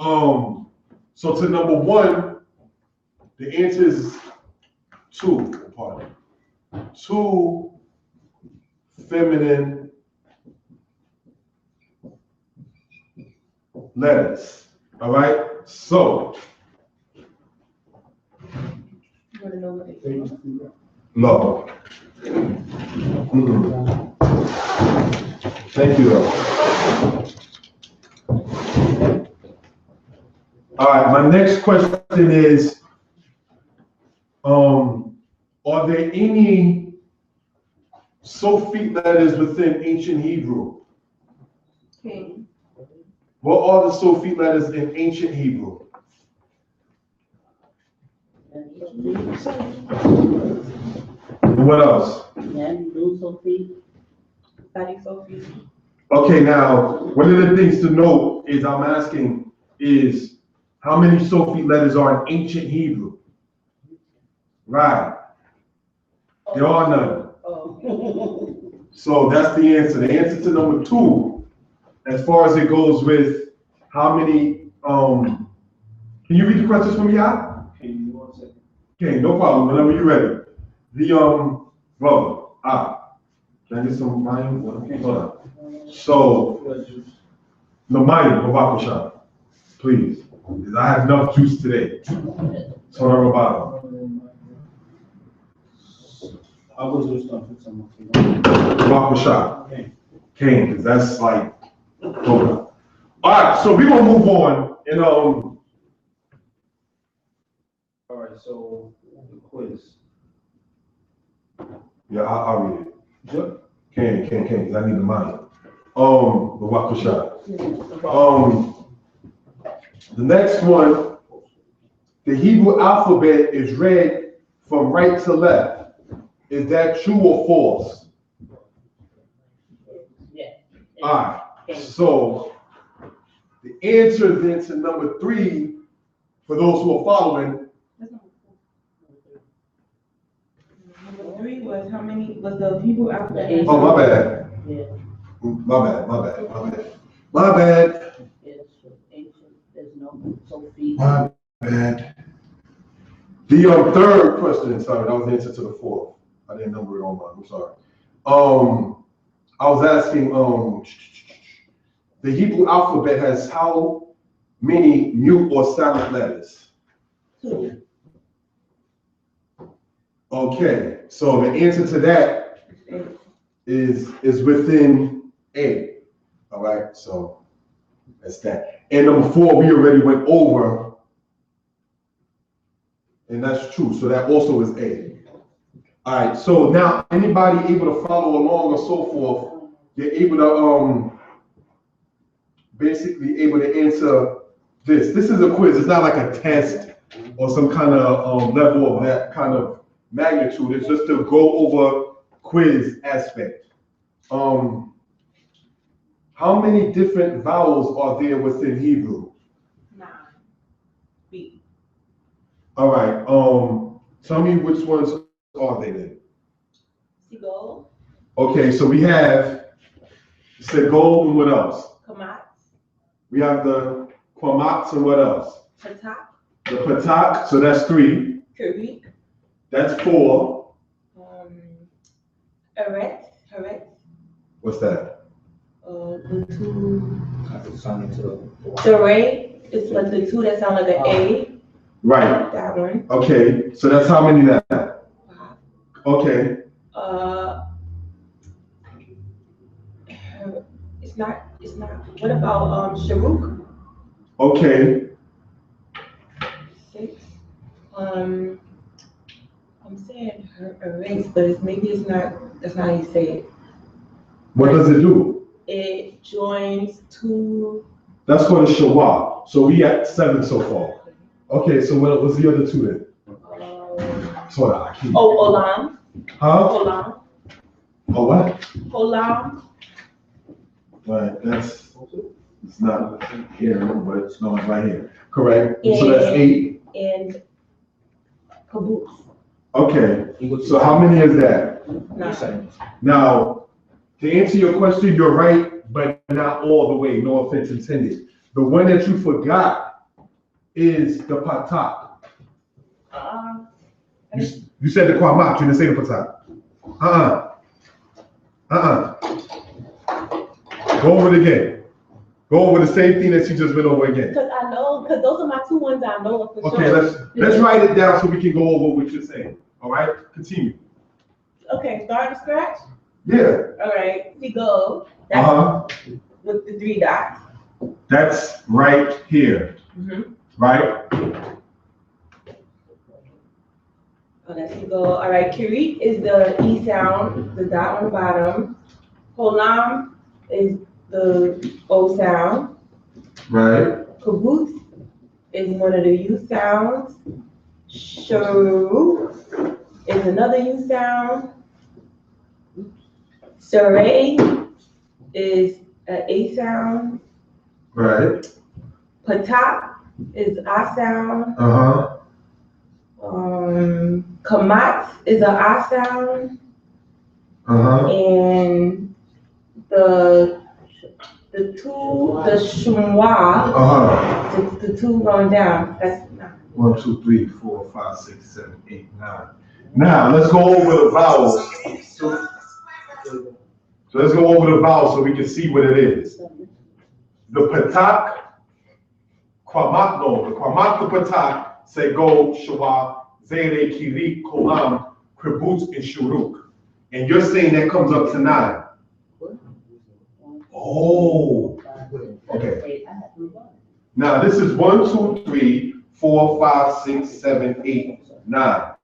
So to number one, the answer is two. Pardon. Two feminine letters. All right. So You wanna know what they are? no. Mm-mm. Thank you though. All right. My next question is, are there any Sophie letters within ancient Hebrew? King. What are the Sophie letters in ancient Hebrew? And what else? Study Sophie. Okay, now, one of the things to note is I'm asking is how many Sophie letters are in ancient Hebrew? Right. There are none. Oh. So that's the answer. The answer to number two, as far as it goes with how many, can you read the questions for me, Al? Okay, no problem. Whenever you're ready. Brother, can I get some wine? Hold on. So, the wine, Babakusha, please. I have enough juice today. So, Roboto. I was just talking to someone. Babakusha. Cane, because that's like, hold on. All right, so we're going to move on. And, All right, so the quiz. yeah, I'll read it. Sure. Can, because I need the money. Babakusha. The next one, the Hebrew alphabet is read from right to left. Is that true or false? Yeah. All right, so the answer then to number three, for those who are following, Number three was how many, was the Hebrew alphabet? oh, my bad. Yeah. My bad. It's ancient, there's no Sophie. My bad. The third question, sorry, that was the answer to the fourth. I didn't number it on mine, I'm sorry. I was asking, the Hebrew alphabet has how many mute or silent letters? Two. Okay, so the answer to that is within A. All right, so that's that. And number four, we already went over, and that's true. So that also is A. All right, so now anybody able to follow along or so forth, you're able to basically able to answer this. This is a quiz. It's not like a test or some kind of level of that kind of magnitude. It's just to go over quiz aspect. How many different vowels are there within Hebrew? 9. B. All right. Tell me which ones are they then? Seagull. Okay, so we have Segol and what else? Kamat. We have the Quamats and what else? Patak. The Patak, so that's 3. Karik. That's 4. Eret. What's that? The two. Sounding to The Ray is like the two that sound like an A. Right. That one. Okay, so that's how many now? 5. Okay. It's not. What about Sharuk? Okay. 6. I'm saying her erase, but maybe it's not. That's not how you say it. What does it do? It joins two. That's called a shawab. So we at 7 so far. Okay, so what was the other 2 then? So I keep. Olam. Huh? Olam. Oh, what? Olam. Right, it's not here, but it's not right here. Correct. So that's 8. And caboose. Okay, so how many is that? 9. Now, to answer your question, you're right, but not all the way, no offense intended. The one that you forgot is the patak. You said the kwamat, you didn't say the patak. Go over it again. Go over the same thing that you just went over again. Cause I know, cause those are my two ones I know for Okay, sure. let's write it down so we can go over what you're saying. All right, continue. Okay, start from scratch. Yeah. All right, we go. That's with the 3 dots. That's right here. Right. Oh, let's go. All right, Kirit is the E sound, the dot on the bottom. Holam is the O sound. Right. Kibbutz is one of the U sounds. Sharuk is another U sound. Saray is an A sound. Right. Patak is I sound. Kamat is an I sound. And the shumwa, the two going down. That's 9. 1, 2, 3, 4, 5, 6, 7, 8, 9. Now let's go over the vowels. So let's go over the vowels so we can see what it is. The patak, kwamat, no, the kwamat, the patak, say go, shawa, zere, kiri, kolam, kibbutz, and shuruk. And you're saying that comes up to 9. Oh, okay. Now this is 1, 2, 3, 4, 5, 6, 7, 8, 9.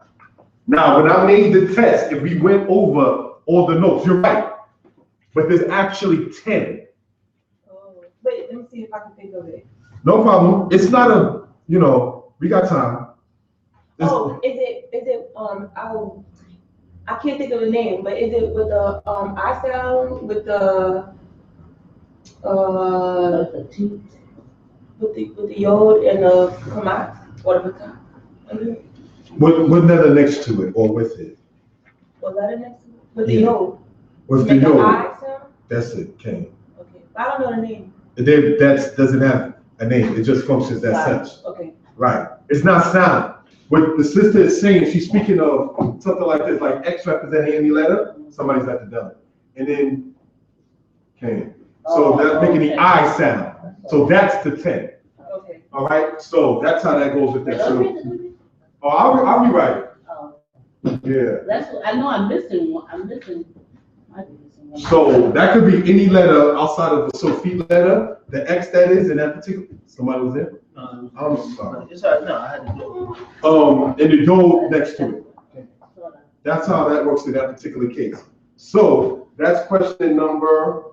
Now when I made the test, if we went over all the notes, you're right. But there's actually 10. Oh, wait, let me see if I can think of it. No problem. It's not a, we got time. Is it I can't think of the name, but is it with the I sound with the with the yod and the kamat or the patak? What letter next to it or with it? What letter next to it? With the yod. With the Make yod. I sound? That's it, Kane. Okay, I don't know the name. That doesn't have a name. It just functions as such. Okay. Right. It's not sound. What the sister is saying, she's speaking of something like this, like X representing any letter, somebody's at the done. And then Kane. So that's making the I sound. So that's the 10. Okay. All right. So that's how that goes with that. So, I'll rewrite it. Yeah. That's what, I know I'm missing one. I'm missing one. So that could be any letter outside of the Sophie letter, the X that is in that particular. Somebody was there? I'm sorry. It's hard, no, I had to do it. And the yod next to it. That's how that works in that particular case. So that's question number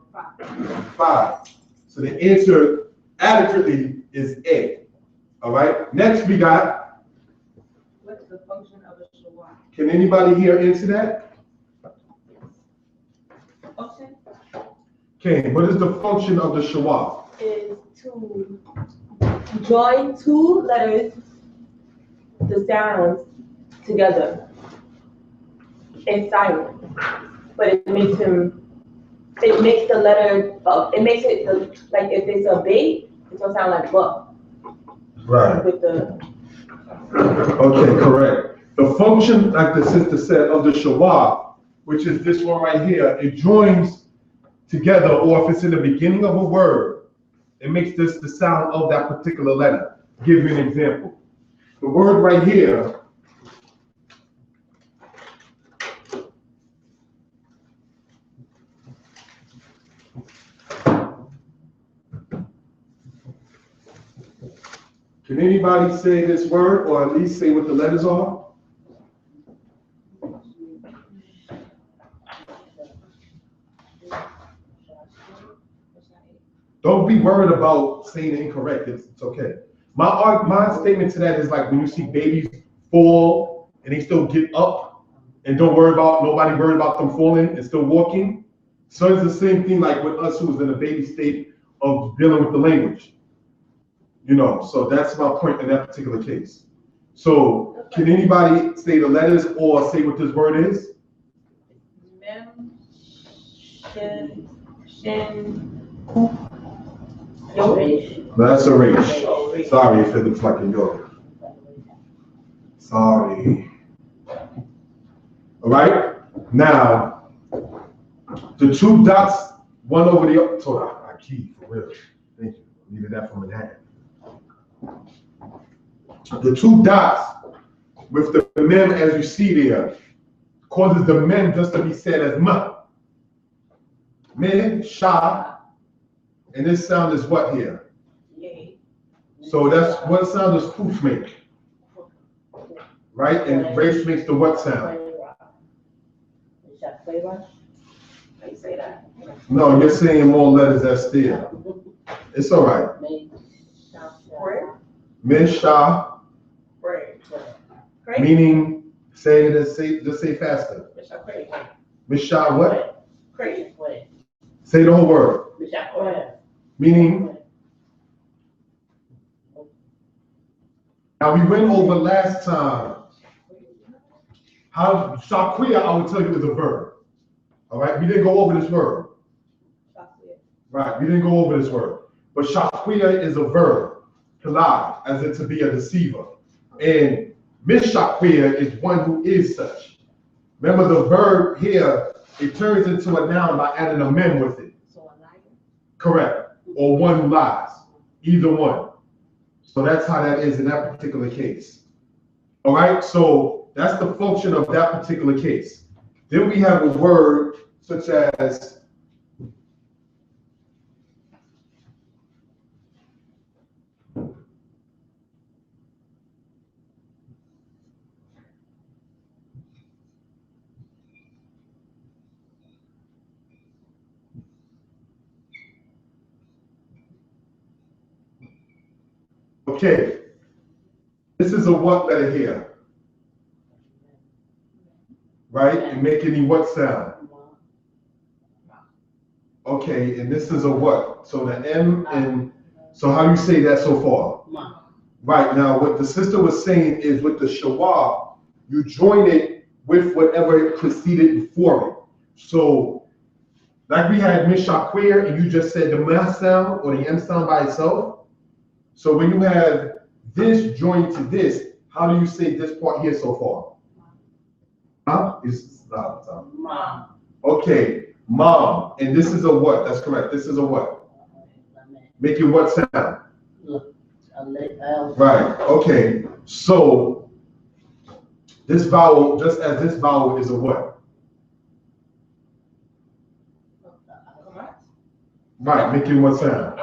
5. So the answer adequately is A. All right. Next we got. What's the function of a shawah? Can anybody here answer that? Function Okay. What is the function of the shawah? is to join 2 letters, the sounds together in silence, but it makes the letter, it makes it like if it's a bait, it's gonna sound like buck. Right. With the Okay, correct. The function, like the sister said, of the shawah, which is this one right here, it joins together, or if it's in the beginning of a word, it makes this the sound of that particular letter. Give you an example. The word right here, can anybody say this word, or at least say what the letters are? Don't be worried about saying it incorrect. It's okay. My statement to that is like when you see babies fall and they still get up and nobody worried about them falling and still walking. So it's the same thing like with us who's in a baby state of dealing with the language. So that's my point in that particular case. So can anybody say the letters or say what this word is? Mem, Shin, Shin, No, that's a reach. Sorry if it looks like a yo. Sorry. All right. Now, the two dots, one over the other. So I key for real. Thank you. Needed that from Manhattan. The two dots with the mem as you see there causes the mem just to be said as ma. Men, sha, and this sound is what here? So that's what sound does poof make? Right? And race makes the what sound? No, you're saying more letters that's there. It's all right. Men, sha, meaning, say it, just say faster. Misha what? Say the whole word. Meaning, now we went over last time how shaquia, I would tell you, is a verb. All right, we didn't go over this word. Right, we didn't go over this word. But shaquia is a verb, to lie, as in to be a deceiver. And mishaquia is one who is such. Remember the verb here, it turns into a noun by adding a mem with it. So a liar? Correct. Or one who lies. Either one. So that's how that is in that particular case. All right, so that's the function of that particular case. Then we have a word such as okay, this is a what letter here, right? And make any what sound? Okay, and this is a what? So the M and, so how do you say that so far? Right, now what the sister was saying is with the shawab, you join it with whatever preceded before it. So, like we had mishaquir and you just said the ma sound or the M sound by itself. So when you have this joined to this, how do you say this part here so far? Huh? It's mom. Okay, mom. And this is a what? That's correct. This is a what? Make it what sound? Right. Okay. So this vowel, just as this vowel is a what? Right. Making what sound?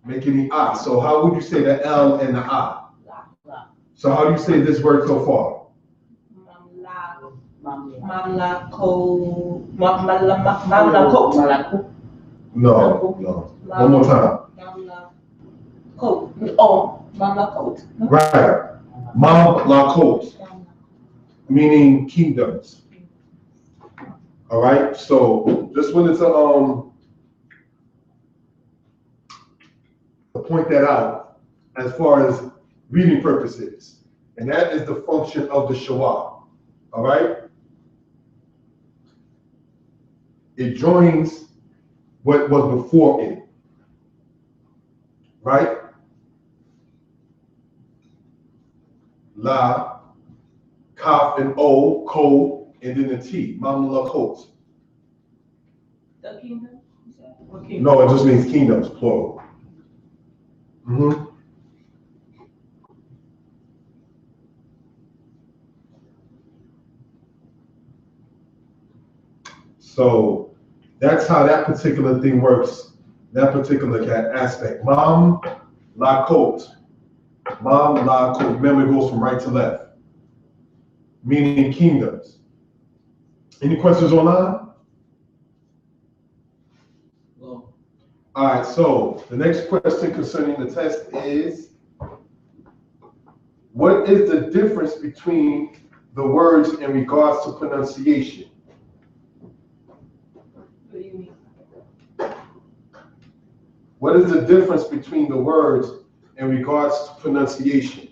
Making the ah. So how would you say the L and the ah? So how do you say this word so far? No. One more time. Right. Mamlakot, meaning kingdoms. All right. So just wanted to point that out as far as reading purposes, and that is the function of the shawab. All right. It joins what was before it. Right? La, kaf and o, ko, and then the T, mamlakot. The kingdom? No, it just means kingdoms, plural. Mm-hmm. So that's how that particular thing works, that particular aspect. Mam la kot. Mam la kot. Remember, it goes from right to left, meaning kingdoms. Any questions online? No. All right, so the next question concerning the test is, what is the difference between the words in regards to pronunciation? What do you mean? What is the difference between the words in regards to pronunciation?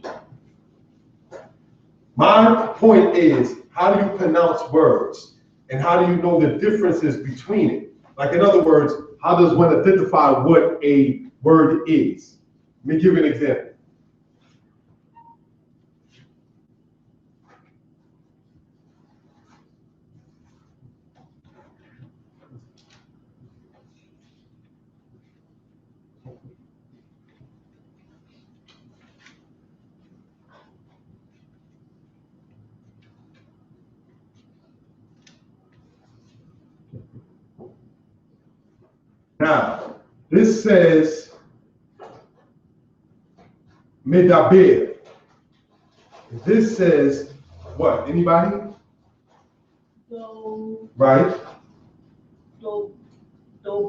My point is, how do you pronounce words? And how do you know the differences between it? Like, in other words, how does one identify what a word is. Let me give you an example. Now, this says medaber. This says what? Anybody? Do, Right? do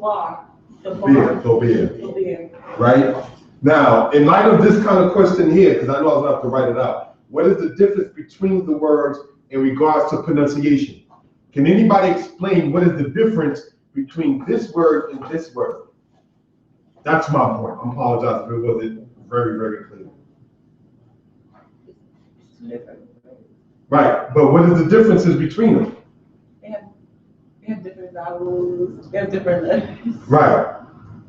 bar. The Beer, bar. dober. Do beer. Right? Now, in light of this kind of question here, because I know I was going to have to write it out, what is the difference between the words in regards to pronunciation? Can anybody explain what is the difference between this word and this word? That's my point. I apologize if it wasn't very, very clear. It's two different. Right, but what is the differences between them? They have different vowels. They have different letters. Right.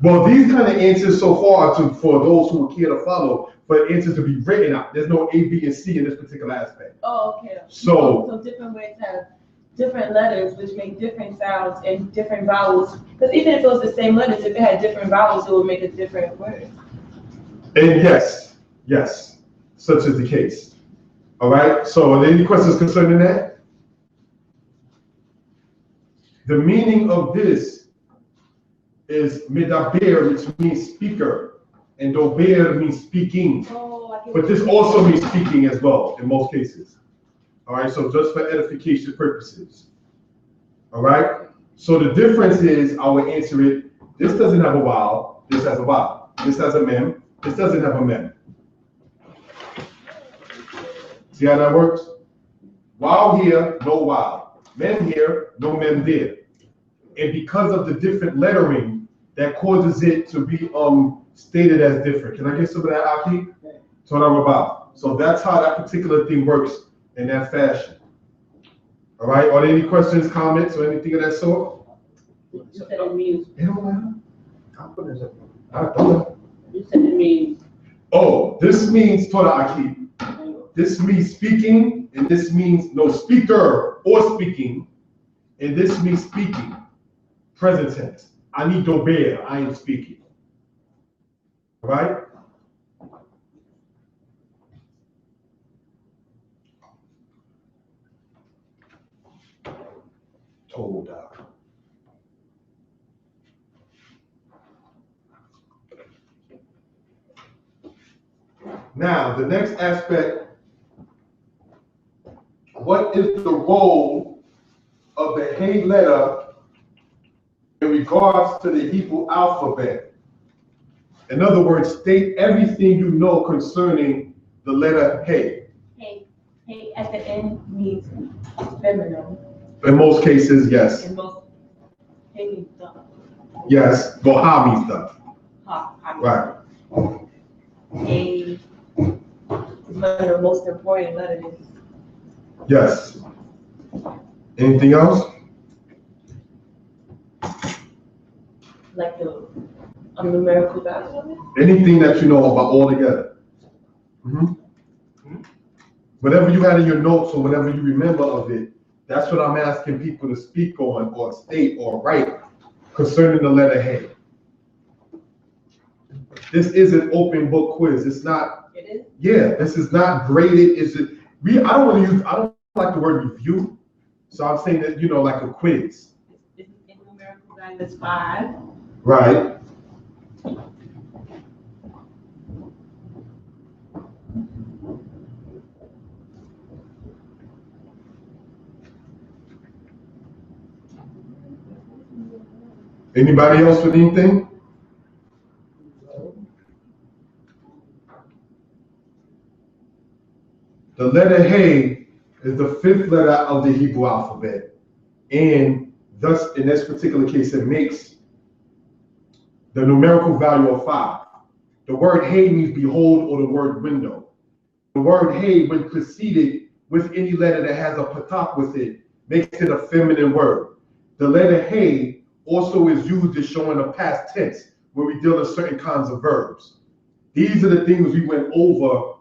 Well, these kind of answers so far for those who care to follow, for answers to be written out. There's no A, B, and C in this particular aspect. Oh, okay. So different words have different letters, which make different sounds and different vowels. Because even if it was the same letters, if it had different vowels, it would make a different word. And yes, such is the case. All right, so are there any questions concerning that? The meaning of this is medaber, which means speaker, and dober means speaking. Oh, I get But this also means speaking as well, in most cases. All right, so just for edification purposes. All right, so the difference is, I will answer it, this doesn't have a vowel, this has a vowel. This has a mem, this doesn't have a mem. See how that works? Vowel here, no vowel. Mem here, no mem there. And because of the different lettering, that causes it to be stated as different. Can I get some of that, Aki? That's what I'm about. So that's how that particular thing works in that fashion. All right, are there any questions, comments, or anything of that sort? You said it means, It don't matter. I'll put it up. I don't know. you said it means, Oh, this means, Toda Aki, this means speaking, and this means no speaker or speaking, and this means speaking. Present tense. I need to obey. I am speaking. All right? Toda. Now, the next aspect, what is the role of the Hey letter in regards to the Hebrew alphabet? In other words, state everything you know concerning the letter Hey. Hey at the end means feminine. In most cases, yes. In most, hey means stuff. Yes, but Ha means stuff. Ha. Right. Hey is one of the most important letters. Yes. Anything else? Like the numerical value of it. Anything that you know about altogether? Whatever you had in your notes or whatever you remember of it, that's what I'm asking people to speak on or state or write concerning the letter Hey. This is an open book quiz. It's not. It is? Yeah, this is not graded. I don't like the word review. So I'm saying that, like a quiz. It's in numerical value is 5. Right. Anybody else with anything? The letter Hey is the 5th letter of the Hebrew alphabet. And thus, in this particular case, it makes the numerical value of 5. The word Hey means behold or the word window. The word Hey, when preceded with any letter that has a patak with it, makes it a feminine word. The letter Hey also is used as showing a past tense when we deal with certain kinds of verbs. These are the things we went over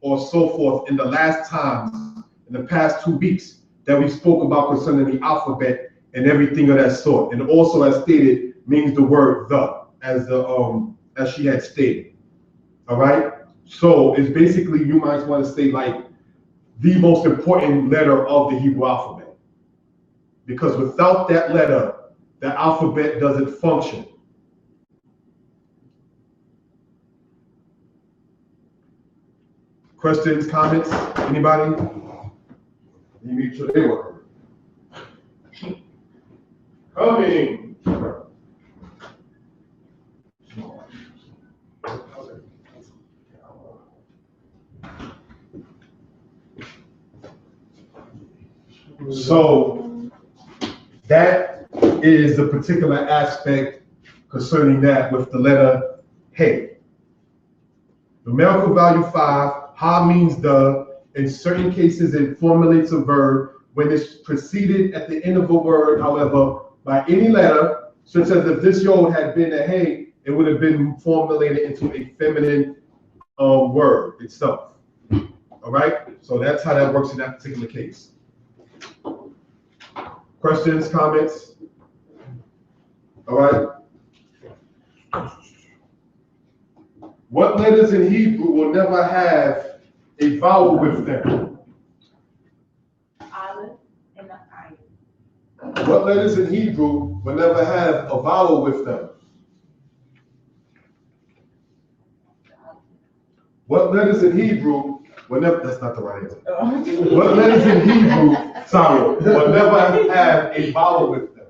or so forth in the last times, in the past 2 weeks, that we spoke about concerning the alphabet and everything of that sort. And also, as stated, means the word the, as she had stated. All right? So it's basically, you might want to say like the most important letter of the Hebrew alphabet. Because without that letter, the alphabet doesn't function. Questions, comments, anybody? You need to they were coming. So that is the particular aspect concerning that with the letter Hey. Numerical value 5, Ha means the. In certain cases, it formulates a verb when it's preceded at the end of a word, however, by any letter, such as if this yod had been a hey, it would have been formulated into a feminine word itself. All right? So that's how that works in that particular case. Questions, comments? All right. What letters in Hebrew will never have a vowel with them? Aleph and the ayin. What letters in Hebrew will never have a vowel with them? What letters in Hebrew will never, that's not the right answer. What letters in Hebrew, sorry, will never have a vowel with them?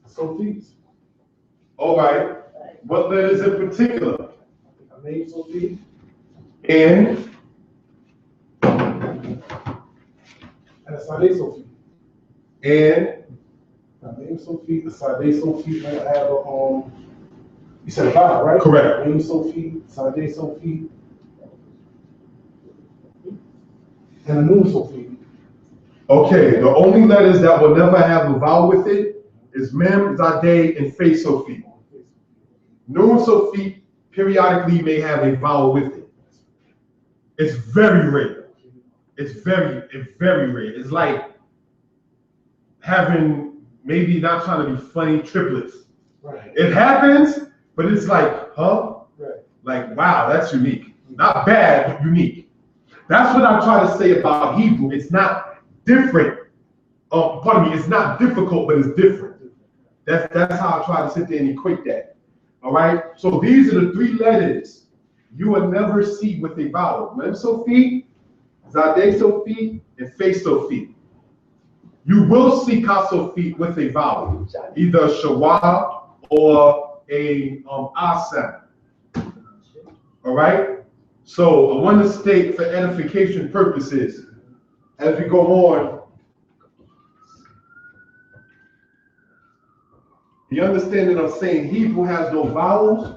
Sophies. All right. What letters in particular? I made Sophie. N. And Sade Sophie. N. I made Sophie. The Sade Sophie. I have a you said a vowel, right? Correct. Name Sophie. Sade Sophie. And a new Sophie. Okay, the only letters that will never have a vowel with it is Mem, Zadeh, and Fe Sophie. Nun Sophie periodically may have a vowel with it. It's very rare. It's very rare. It's like having, maybe not trying to be funny, triplets. Right. It happens, but it's like, huh? Right. Like, wow, that's unique. Not bad, but unique. That's what I try to say about Hebrew. It's not different. Pardon me, it's not difficult, but it's different. That's how I try to sit there and equate that. All right? So these are the 3 letters you will never see with a vowel. Mem Sophie, Zadeh Sophie, and Fe Sophie. You will see Ka Sophie with a vowel, either a Shawah or a sound. All right? So I want to state for edification purposes, as we go on, the understanding of saying Hebrew has no vowels.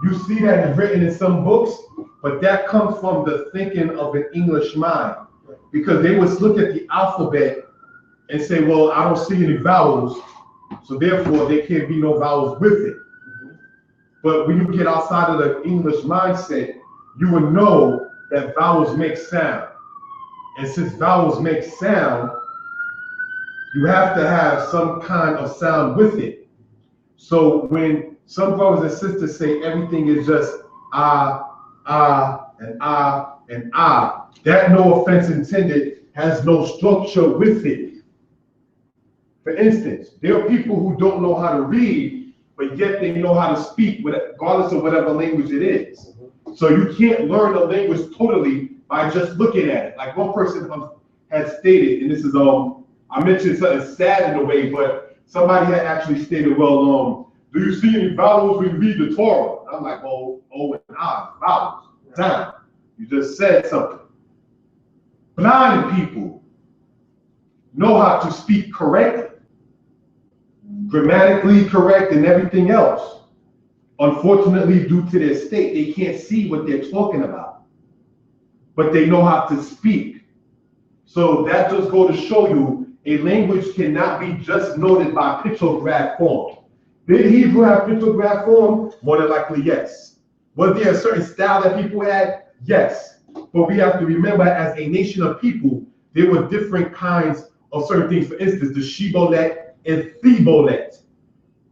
You see that it's written in some books, but that comes from the thinking of an English mind. Because they would look at the alphabet and say, well, I don't see any vowels, so therefore there can't be no vowels with it. But when you get outside of the English mindset, you will know that vowels make sound. And since vowels make sound, you have to have some kind of sound with it. So when some brothers and sisters say everything is just and that, no offense intended, has no structure with it. For instance, there are people who don't know how to read, but yet they know how to speak, regardless of whatever language it is. So you can't learn a language totally by just looking at it. Like one person had stated, and this is I mentioned something sad in a way, but somebody had actually stated, well, do you see any vowels when you read the Torah? And I'm like, well, and vowels, time. You just said something. Blind people know how to speak correctly, grammatically correct, and everything else. Unfortunately, due to their state, they can't see what they're talking about, but they know how to speak. So that just goes to show you, a language cannot be just noted by pictograph form. Did Hebrew have pictograph form? More than likely, yes. Was there a certain style that people had? Yes. But we have to remember, as a nation of people, there were different kinds of certain things. For instance, the Shibboleth and Thiboleth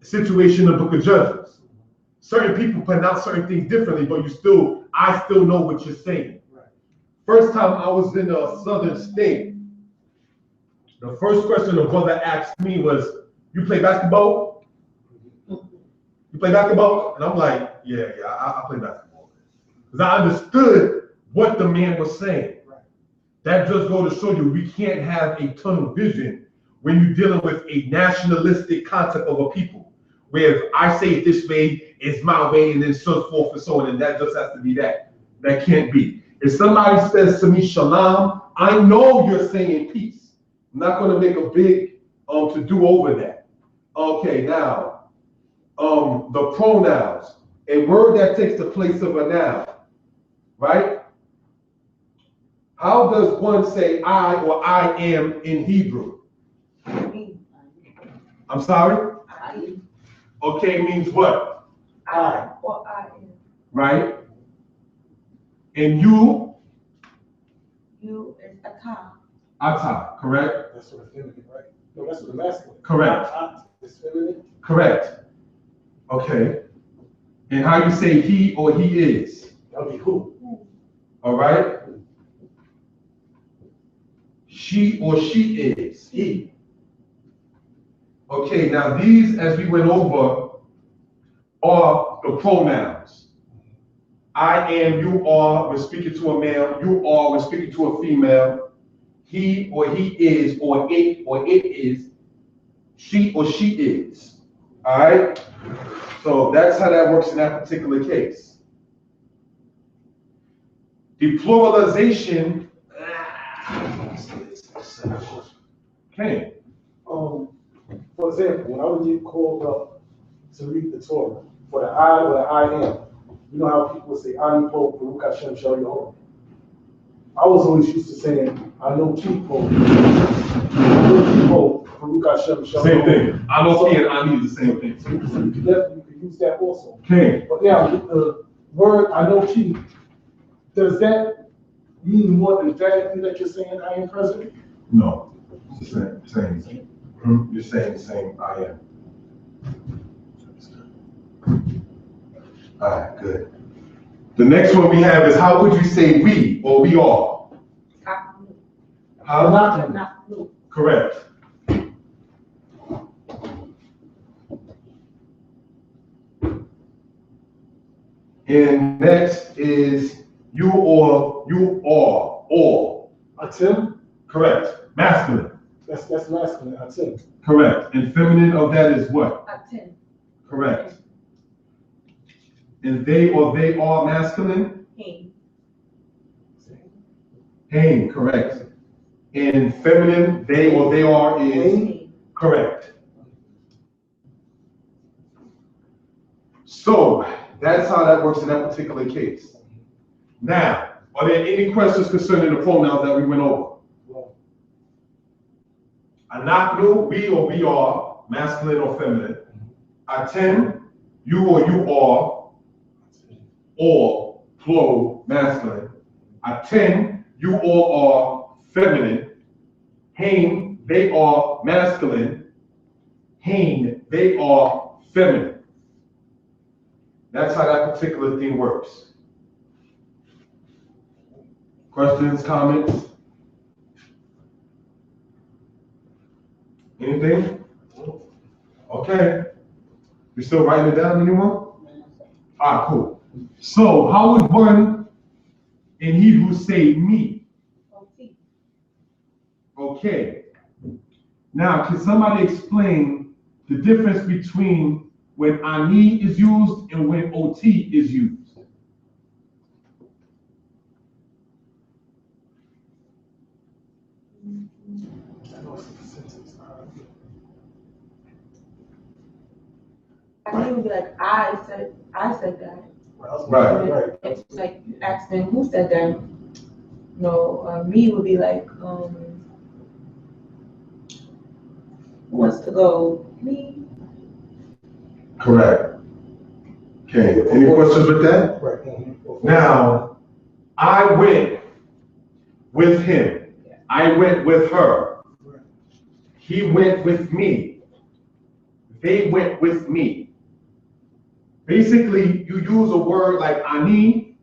situation in the Book of Judges. Certain people pronounce certain things differently, but I still know what you're saying. Right. First time I was in a southern state, the first question the brother asked me was, "You play basketball? You play basketball?" And I'm like, yeah, I play basketball. Because I understood what the man was saying. Right. That just goes to show you we can't have a tunnel vision when you're dealing with a nationalistic concept of a people. Where if I say it this way, it's my way, and then so forth and so on, and that just has to be that. That can't be. If somebody says to me, shalom, I know you're saying peace. I'm not going to make a big to do over that. Okay, now, the pronouns, a word that takes the place of a noun, right? How does one say I or I am in Hebrew? I'm sorry? Okay means what? I or I am. Right? And you? You is ata. Ata, correct? That's for the feminine, right? No, that's for the masculine. Correct. It's feminine. Correct. Okay. And how you say he or he is? That'll be who? All right? She or she is. He. Okay, now these, as we went over, are the pronouns. I am, you are, we're speaking to a male. You are, we're speaking to a female. He or he is, or it is. She or she is. All right? So that's how that works in that particular case. The pluralization. Okay. For example, when I would get called up to read the Torah, for the I or the I am, you know how people would say, Ani po, Baruch Hashem, Shel Yehovah. I was always used to saying, I know Kipo, Baruch Hashem, Shel Yehovah. Same thing. I know P and I need the same thing. So you can definitely use that also. Okay. But now, with the word I know Ki, does that mean more emphatically that you're saying I am present? No. It's the same. You're saying the same I am. All right, good. The next one we have is, how would you say we or we are? How? Not blue. Correct. And next is you or or. Atim? Correct. Masculine. That's masculine, atim. Correct. And feminine of that is what? Atin. Correct. And they or they are masculine? Him. Hain, correct. And feminine, they or they are is? Him. Correct. So that's how that works in that particular case. Now, are there any questions concerning the pronouns that we went over? Anaknu, we or we are, masculine or feminine. Aten, you or you are, or plural, masculine. Aten, you all are feminine. Hain, they are masculine. Hain, they are feminine. That's how that particular thing works. Questions, comments? Anything? Okay. You still writing it down anymore? All right, cool. So how would one in Hebrew say me? Okay. Now, can somebody explain the difference between when ani is used and when ot is used? I think it would be like, I said that. Right. It's like you ask them who said that. No, me would be like, wants to go, me, Correct. Okay, any questions with that? Right. Mhm. Now, I went with him. I went with her. He went with me. They went with me. Basically, you use a word like ani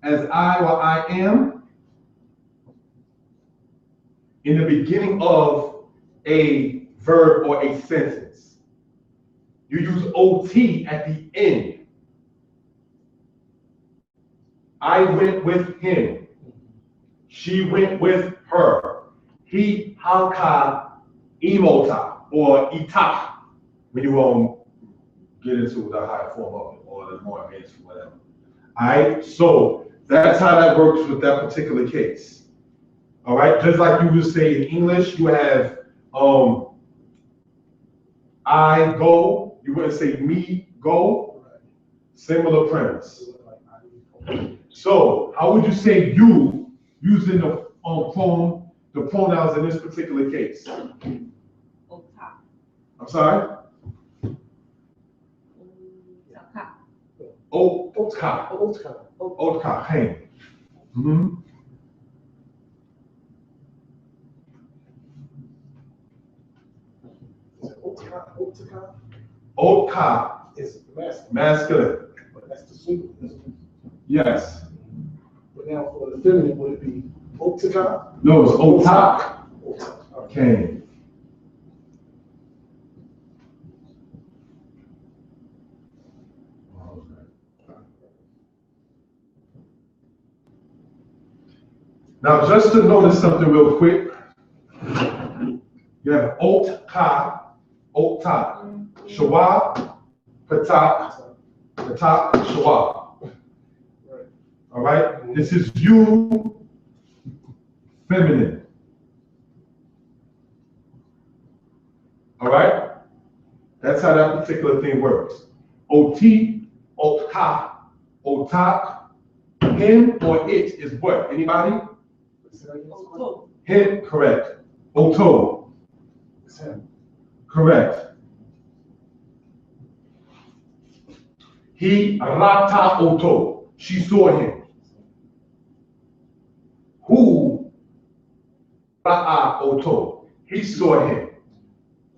as I or I am in the beginning of a verb or a sentence. You use OT at the end. I went with him. She went with her. He halka imota or ita when you get into the higher form of it or the more advanced whatever. All right, so that's how that works with that particular case. All right, just like you would say in English, you have I go. You wouldn't say me go. Similar premise. So how would you say you using the pronouns in this particular case? ota, I'm sorry. taka, Otka. Otka. Hey. Mm-hmm. Otka Is masculine, masculine. but that's the singular. Yes. But now for the feminine, would it be otika? No, it's otak. Otak. Okay. Now, just to notice something real quick, you have otka, otak, shawa, patak, patak, shawa. All right? This is you, feminine. All right? That's how that particular thing works. OT, otka, otak, him or it is what? Anybody? oto, Him, correct. Oto, It's him. correct. He rata oto, she saw him. Who ra'a oto, he saw him.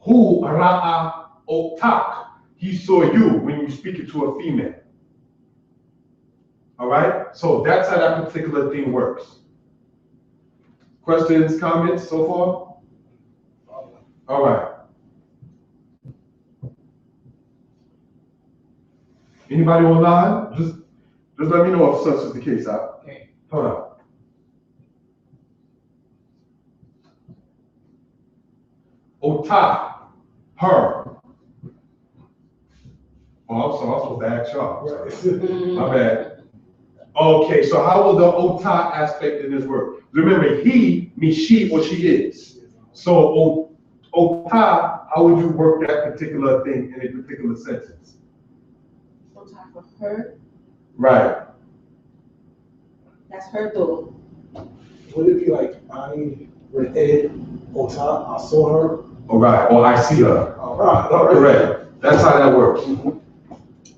Who ra'a otak, he saw you when you speak it to a female. All right, so that's how that particular thing works. Questions, comments so far? All right. Anybody online? Just let me know if such is the case. Okay. Hold on. Ota, her. Oh, I'm sorry, I'm supposed to ask y'all. My bad. Okay, so how will the ota aspect in this work? Remember, he means she or she is. So ota, how would you work that particular thing in a particular sentence? ota for her, Right. that's her door. Would it be like I read Ota, I saw her? All right, or I see her. All right. Correct. That's how that works.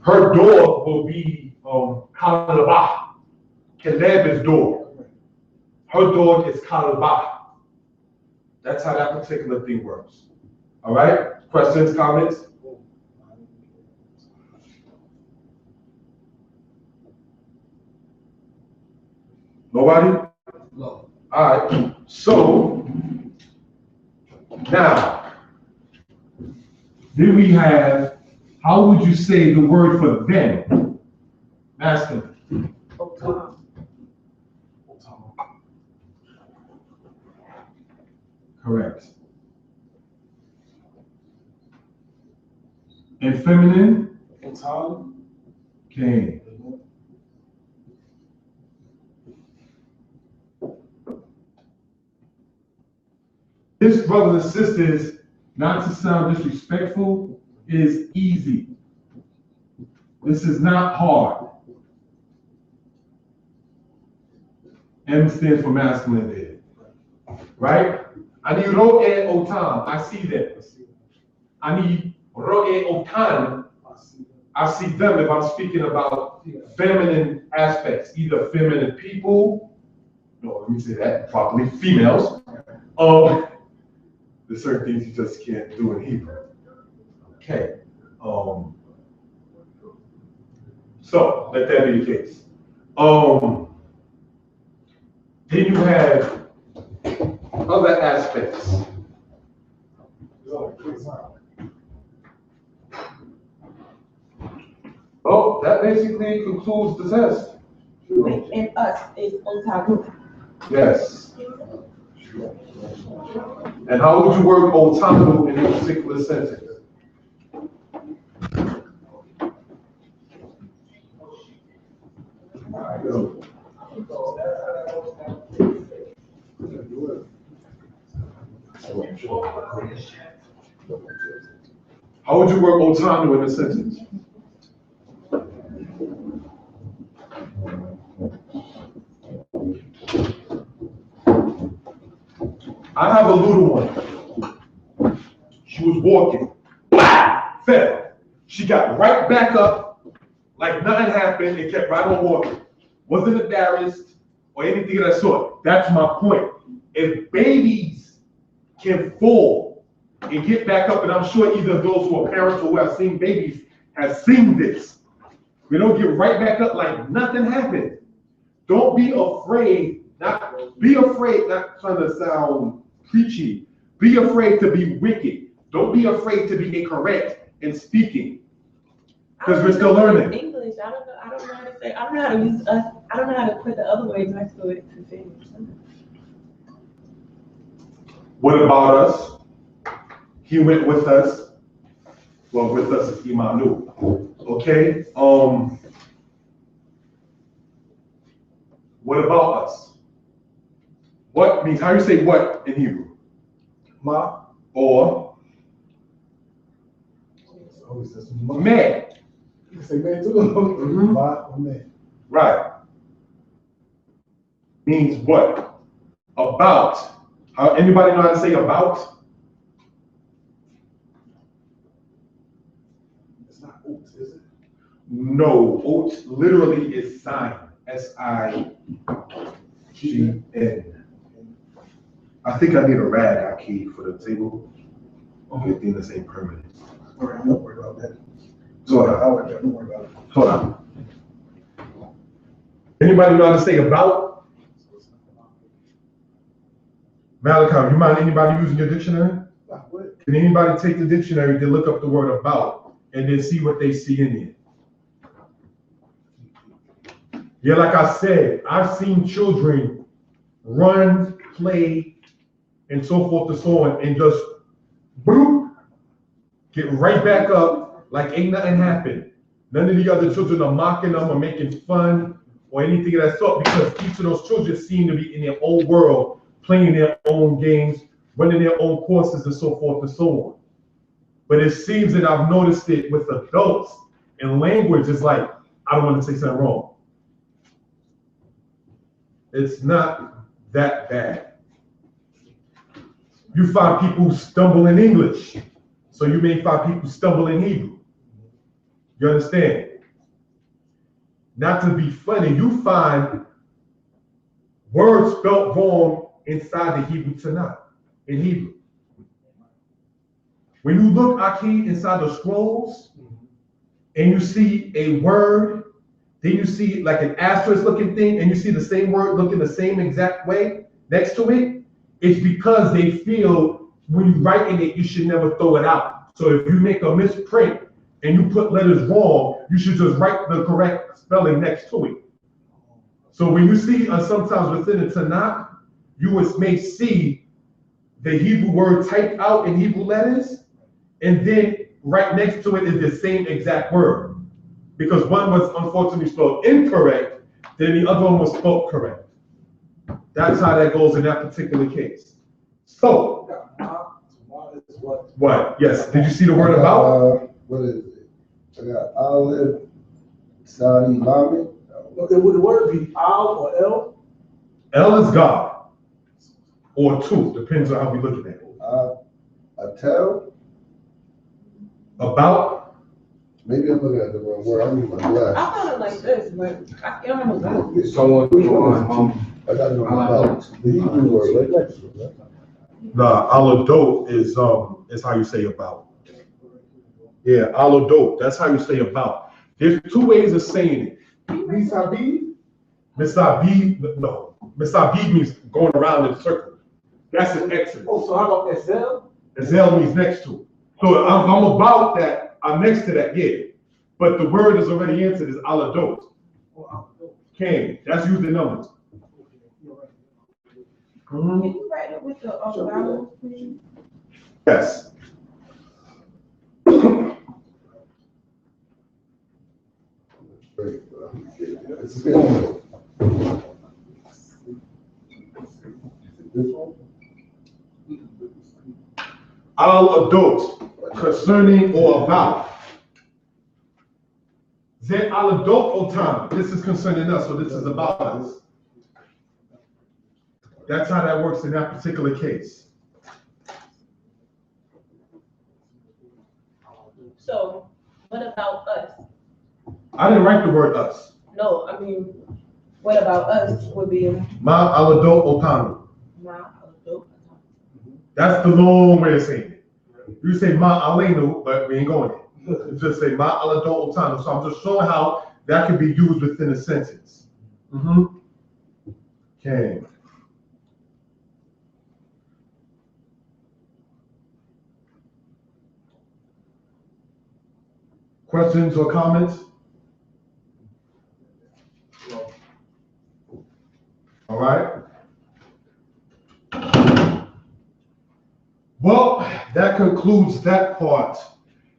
Her door will be Kalabah. Caleb is door. Her door is Kalabah. That's how that particular thing works. All right? Questions, comments? Nobody? No. All right. So now, then we have, how would you say the word for them? Masculine. Ota, Correct. And feminine? Ota. Okay. This, brothers and sisters, not to sound disrespectful, is easy. This is not hard. M stands for masculine there. Right? Aniro and Otam, I see that. I need ro'e otan. I see them if I'm speaking about feminine aspects, either feminine people, no, let me say that properly, females. There's certain things you just can't do in Hebrew. Okay. So let that be the case. Then you have other aspects. Oh, that basically concludes the test. And us is otaku. Yes. And how would you word otaku in this particular sentence? How would you word otanu in a sentence? I have a little one. She was walking, fell. She got right back up, like nothing happened, and kept right on walking. Wasn't embarrassed or anything of that sort. That's my point. If babies can fall and get back up, and I'm sure either those who are parents or who have seen babies have seen this, we don't get right back up like nothing happened. Don't be afraid, not trying to sound preachy. Be afraid to be wicked. Don't be afraid to be incorrect in speaking. Because we're still learning. English, I don't know how to say, I don't know how to use us, I don't know how to put the other words next to it to say it. What about us? He went with us. Well, with us is Imanu. Okay? What about us? What means, how do you say what in Hebrew? Ma. Or me. You can say man too. Ma or man. Right. Means what? About. How, anybody know how to say about? It's not oats, is it? No, oats literally is sign. S-I-G-N. I think I need a rag key for the table. Okay, thing this ain't permanent. All right, I'm not worried about that. Hold on. Don't worry about it. Hold on. Anybody know how to say about? Malachi, you mind anybody using your dictionary? Can anybody take the dictionary to look up the word about and then see what they see in it? Yeah, like I said, I've seen children run, play, and so forth and so on, and just boop, get right back up like ain't nothing happened. None of the other children are mocking them or making fun or anything of that sort, because each of those children seem to be in their own world, playing their own games, running their own courses, and so forth and so on. But it seems that I've noticed it with adults, and language is like, I don't want to say something wrong. It's not that bad. You find people stumble in English, so you may find people stumble in Hebrew. You understand? Not to be funny, you find words spelled wrong inside the Hebrew Tanakh, in Hebrew. When you look, Aki, inside the scrolls, and you see a word, then you see like an asterisk looking thing, and you see the same word looking the same exact way next to it, it's because they feel when you write in it, you should never throw it out. So if you make a misprint and you put letters wrong, you should just write the correct spelling next to it. So when you see sometimes within the Tanakh, you may see the Hebrew word typed out in Hebrew letters, and then right next to it is the same exact word. Because one was unfortunately spelled incorrect, then the other one was spelled correct. That's how that goes in that particular case. So, what? Yes, did you see the word about? What is it? I got Olive, Saudi, Lamed. Would the word be Al or L? L is God, or two, depends on how we look at it. Atel. About, Maybe I'm looking at the wrong word, I need my I glass. found it like this, but I don't have a go. Someone on, I got it on my belt. The Hebrew word right next to it, right? aladot is how you say about. Yeah, aladot, that's how you say about. There's two ways of saying it. Misabi, no. Misabi means going around in a circle. That's an Exodus. Oh, so how about Ezel? Ezel means next to. So I'm about that, I'm next to that, yeah. But the word is already answered is aladot. Came, that's used in numbers. Can you write it with the vowels, please? Yes. Great, it's good. This one? Al-adot, concerning or about. Zet al-adot otam, this is concerning us, so this is about us. That's how that works in that particular case. So, what about us? I didn't write the word us. No, I mean, what about us would be Ma al-adot otam. my adult. That's the long way of saying it. You say ma alenu, but we ain't going there. You just say ma al-adot otam. So I'm just showing how that can be used within a sentence. Okay. Questions or comments? All right. Well, that concludes that part.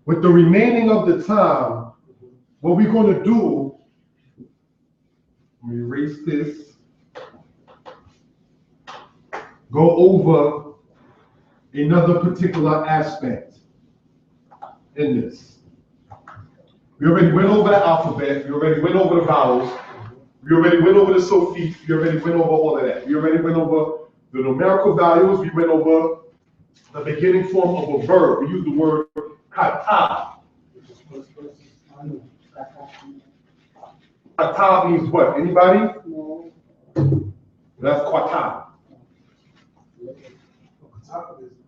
With the remaining of the time, what we're going to do, let me erase this, go over another particular aspect in this. We already went over the alphabet, we already went over the vowels, we already went over the suffix, we already went over all of that. We already went over the numerical values, we went over the beginning form of a verb. We use the word kata. Kata means what? Anybody? That's kwata.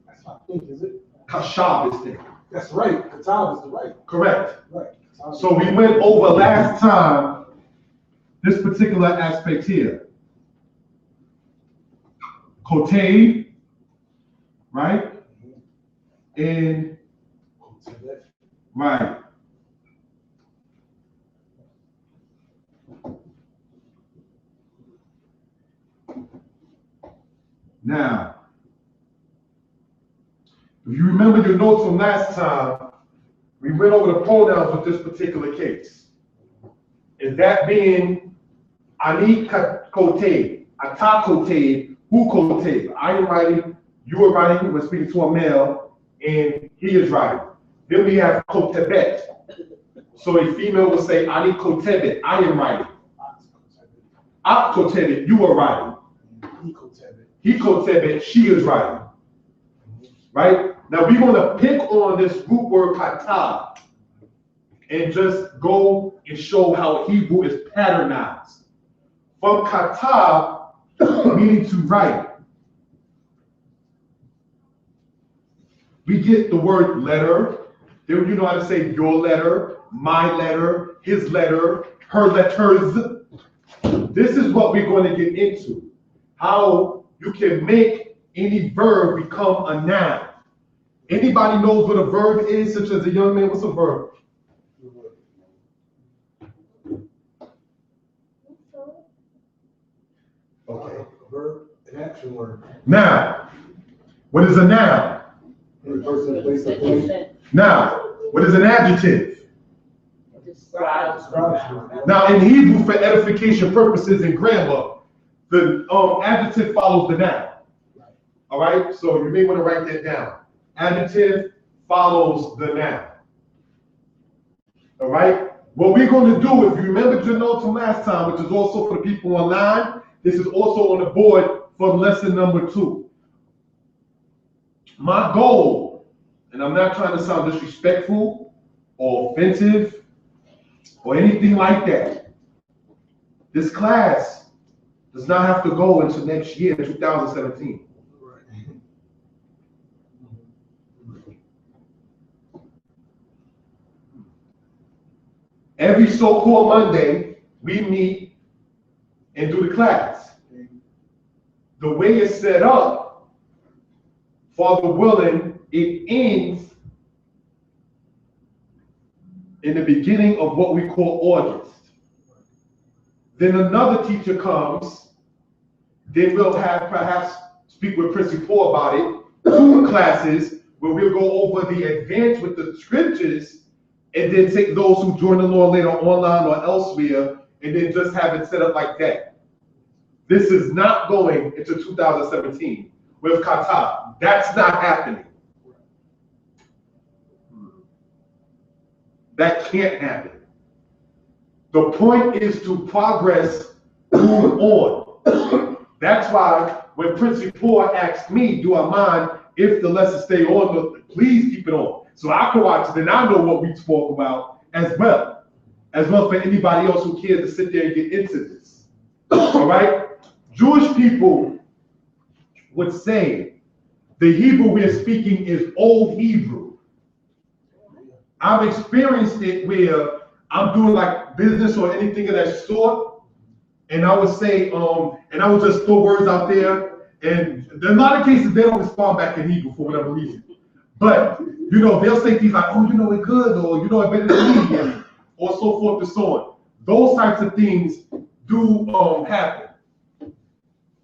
That's not think, is it? Kashab is thing. That's right, Katab is the right. Correct. Right. So we went over last time this particular aspect here. Kote, right? And right. Now, if you remember your notes from last time, we went over the pronouns with this particular case. And that being ani kote, ata kote, hu kote. I am writing, you are writing, we're speaking to a male, and he is writing. Then we have kotebet. So a female will say ani kotebet, I am writing. Ak kotebet, you are writing. He kotebet, she is writing. Right? Now we're going to pick on this root word kata and just go and show how Hebrew is patternized. From kata, meaning to write, we get the word letter. Then you know how to say your letter, my letter, his letter, her letters. This is what we're going to get into. How you can make any verb become a noun. Anybody knows what a verb is, such as a young man? What's a verb? Okay. A verb, an action word. Now, what is a noun? Person, place, or thing. Now, what is an adjective? Describe. Now, in Hebrew, for edification purposes and grammar, the adjective follows the noun. All right, so you may want to write that down. Adjective follows the noun. All right, what we're going to do, if you remember your notes from last time, which is also for the people online, this is also on the board for lesson number 2. My goal and I'm not trying to sound disrespectful or offensive or anything like that. This class does not have to go into next year, 2017. Every so-called Monday, we meet and do the class. The way it's set up, Father willing, it ends in the beginning of what we call August. Then another teacher comes, then we'll have perhaps speak with Prissy Paul about it, 2 classes where we'll go over the advance with the scriptures, and then take those who join the Lord later online or elsewhere, and then just have it set up like that. This is not going into 2017 with Kata. That's not happening. That can't happen. The point is to progress, move on. That's why when Prissy Paul asked me, do I mind if the lesson stay on, please keep it on. So I can watch it and I know what we spoke about as well for anybody else who cares to sit there and get into this. All right? Jewish people would say the Hebrew we're speaking is Old Hebrew. I've experienced it where I'm doing like business or anything of that sort, and I would say, and I would just throw words out there, and in a lot of cases they don't respond back in Hebrew for whatever reason. But you know, they'll say things like, "Oh, you know it good," or "You know it better than me," and, or so forth and so on. Those types of things do happen.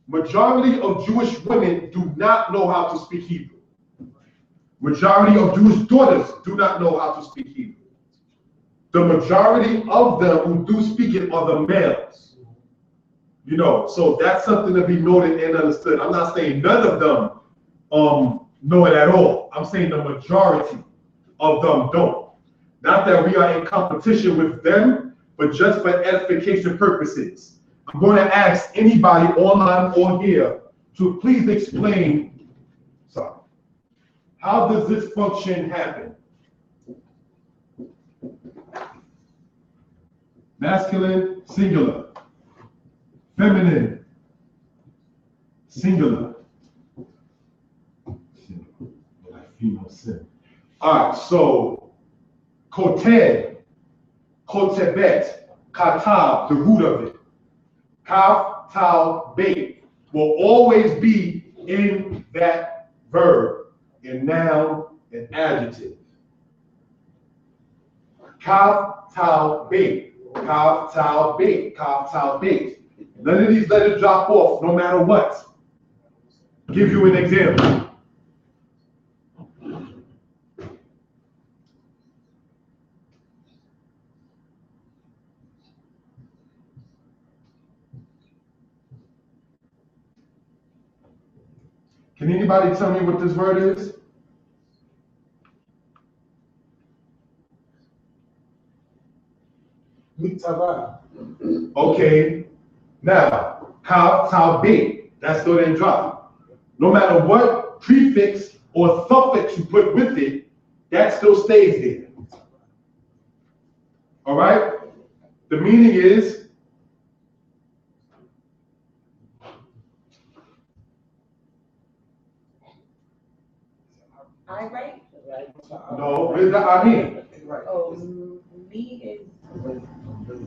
Majority of Jewish women do not know how to speak Hebrew. Majority of Jewish daughters do not know how to speak Hebrew. The majority of them who do speak it are the males. You know, so that's something to be noted and understood. I'm not saying none of them know it at all. I'm saying the majority of them don't. Not that we are in competition with them, but just for edification purposes. I'm going to ask anybody online or here to please explain, how does this function happen? Masculine, singular. Feminine, singular. Female sin. All right, so koted, kotebet, katab, the root of it. Kaf, tal, bait will always be in that verb, in noun and adjective. Kaf, tal, bait. Kaf, tal, bait. Kaf, tal, bait. None of these letters drop off no matter what. I'll give you an example. Can anybody tell me what this word is? Miktava. Okay. Now, kaf, tal, bait. That still didn't drop. No matter what prefix or suffix you put with it, that still stays there. All right? The meaning is, I right? no, where's the I mean? Oh, me is.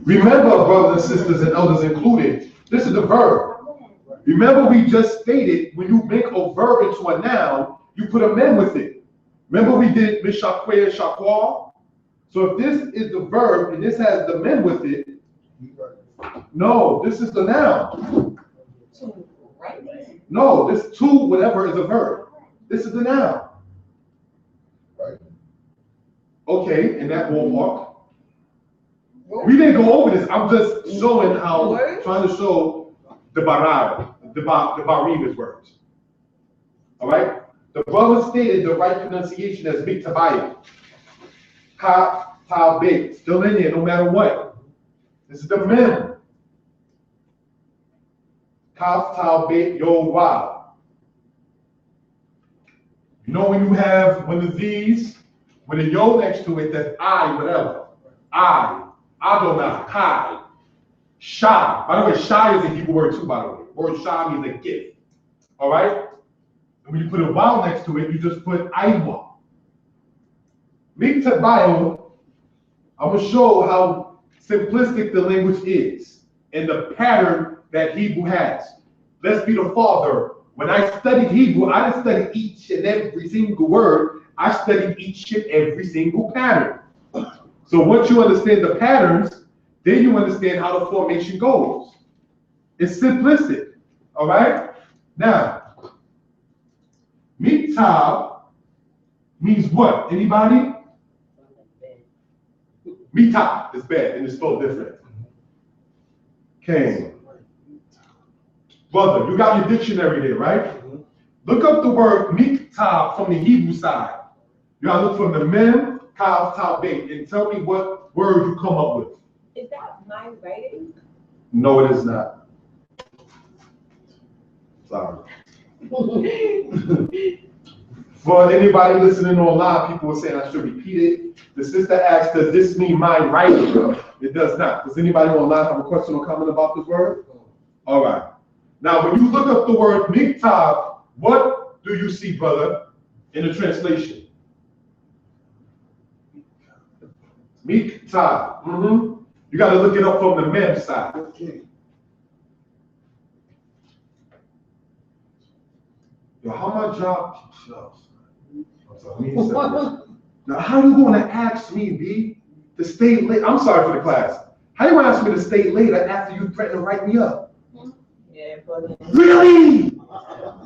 Remember, brothers and sisters and elders included, this is the verb. Remember, we just stated when you make a verb into a noun, you put a mem with it. Remember, we did mishakwe and shakwa? So if this is the verb and this has the mem with it, no, this is the noun. No, this to whatever is a verb. This is the noun. Okay, and that won't work. We didn't go over this. I'm just showing how, trying to show the barar, the barim is words. All right? The brother stated the right pronunciation as big tabaya. Ka, ta, big. Still in there, no matter what. This is the mem. Kaf, ta, big, yo, wa. You know when the Z's, with a yo next to it, that's I, whatever. I, Adonai, Kai, Shah. By the way, Shah is a Hebrew word too, by the way. Word Shah means a gift. All right? And when you put a vowel next to it, you just put Aiwa. Miktabayo, I'm going to show how simplistic the language is and the pattern that Hebrew has. Let's be the father. When I studied Hebrew, I didn't study each and every single word. I studied each and every single pattern. So once you understand the patterns, then you understand how the formation goes. It's simplistic. All right? Now, Mitab means what? Anybody? Mitab is bad and it's spelled different. Okay. Brother, you got your dictionary there, right? Look up the word Mitab from the Hebrew side. You gotta look from the Mem, Kav, Tav, Beit, and tell me what word you come up with. Is that my writing? No, it is not. Sorry. For anybody listening online, people were saying I should repeat it. The sister asked, does this mean my writing? It does not. Does anybody online have a question or comment about this word? All right. Now, when you look up the word miktab, what do you see, brother, in the translation? Miktab. You got to look it up from the mem side. Okay. Yo, how my job? Now, how you going to ask me, B, to stay late? I'm sorry for the class. How you going to ask me to stay later after you threatened to write me up? Yeah, but Really?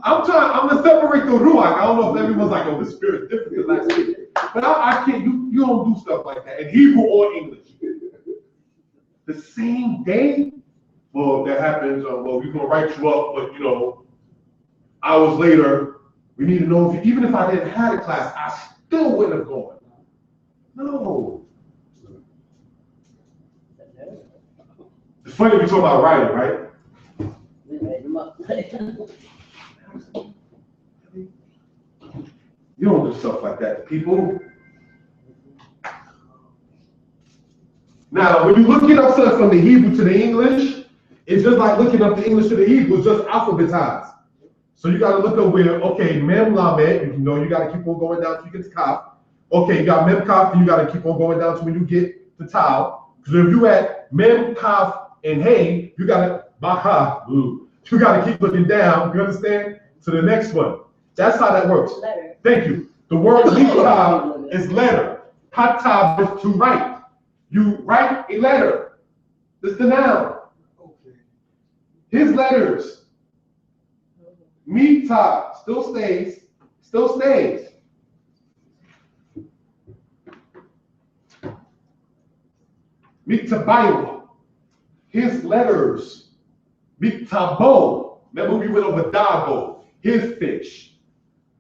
I'm gonna separate the ruach. I don't know if everyone's like, oh, this spirit's different than last week. But I can't, you don't do stuff like that in Hebrew or English. The same day? Well, that happens, well, we're gonna write you up, but hours later, we need to know if even if I didn't have a class, I still wouldn't have gone. No. It's funny we talk about writing, right? You don't do stuff like that to people. Now, when you look it up from the Hebrew to the English, it's just like looking up the English to the Hebrew, it's just alphabetized. So you got to look up where, okay, Mem Lamed, you got to keep on going down till you get to Kaf. Okay, you got Mem Kaf, and you got to keep on going down to when you get to Tau. Because if you at Mem Kaf and Hey, you got to Baka. You got to keep looking down, you understand? To the next one. That's how that works. letter. Thank you. The word Mitab is letter. Katab is to write. You write a letter. This is the noun. Okay. His letters. Mitab still stays. Still stays. Mitabayo. His letters. Mitabo. Remember we went over Dago, his fish.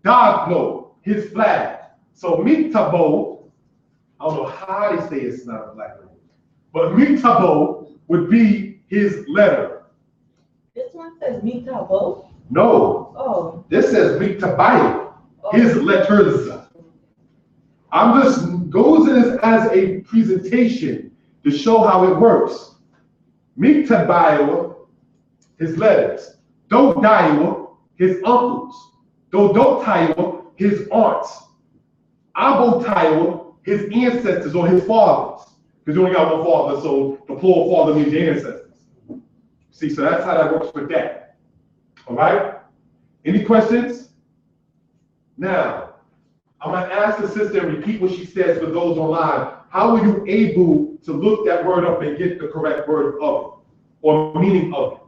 Daglo, his flag. So Mitabo, I don't know how they say it's not a black language, but Mitabo would be his letter. This one says Mitabo. No, Oh. this says Mitabayo, his letters. I'm just goes in as a presentation to show how it works. Mitabayo, his letters. Dodaiwa, his uncles. Dodotaiwa, his aunts. Abotaiwa, his ancestors or his fathers. Because you only got one father, so the plural father means your ancestors. See, so that's how that works with that. All right? Any questions? Now, I'm going to ask the sister and repeat what she says for those online. How are you able to look that word up and get the correct word of it or meaning of it?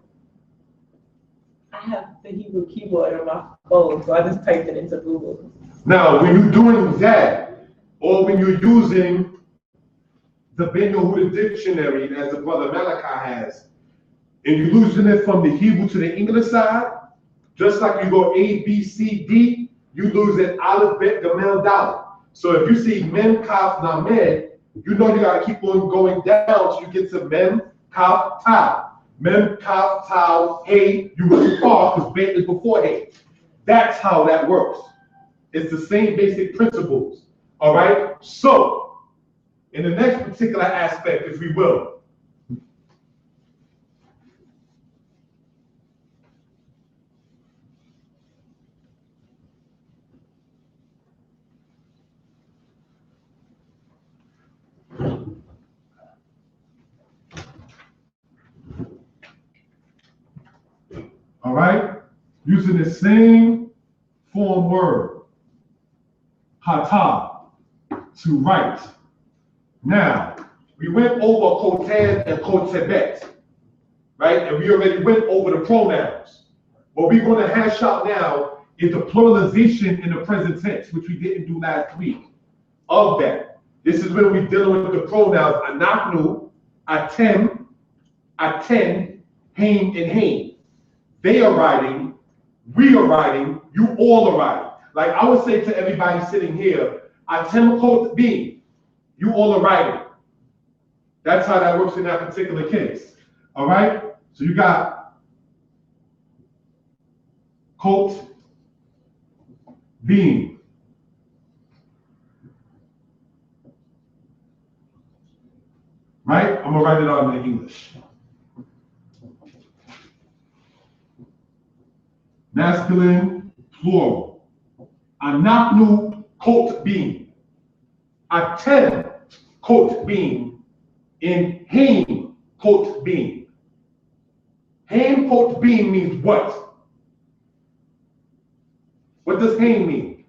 I have the Hebrew keyboard on my phone, so I just typed it into Google. Now, when you're doing that, or when you're using the Ben Yehuda dictionary, as the brother Malachi has, and you're using it from the Hebrew to the English side, just like you go A, B, C, D, you lose it Aleph, Bet, Gamel, Dalet. So if you see Mem, Kaf, Lamed, you know you got to keep on going down till you get to Mem, Kaf, Tau. Mem, Kaf, Tau, Hey, you went too far because Bet is before Hey. That's how that works. It's the same basic principles. All right? So, in the next particular aspect, if we will, all right, using the same form word, hata, to write. Now, we went over kotan and kotebet, right? And we already went over the pronouns. What we're going to hash out now is the pluralization in the present tense, which we didn't do last week, of that. This is when we're dealing with the pronouns anaknu, atem, aten, haim, and haim. They are writing, we are writing, you all are writing. Like I would say to everybody sitting here, atem kot being, you all are writing. That's how that works in that particular case. All right? So you got kot being. Right? I'm gonna write it out in English. Masculine, plural. Anaknu, kot being. Atem, kot being. In haim, kot being. Haim, kot being means what? What does haim mean?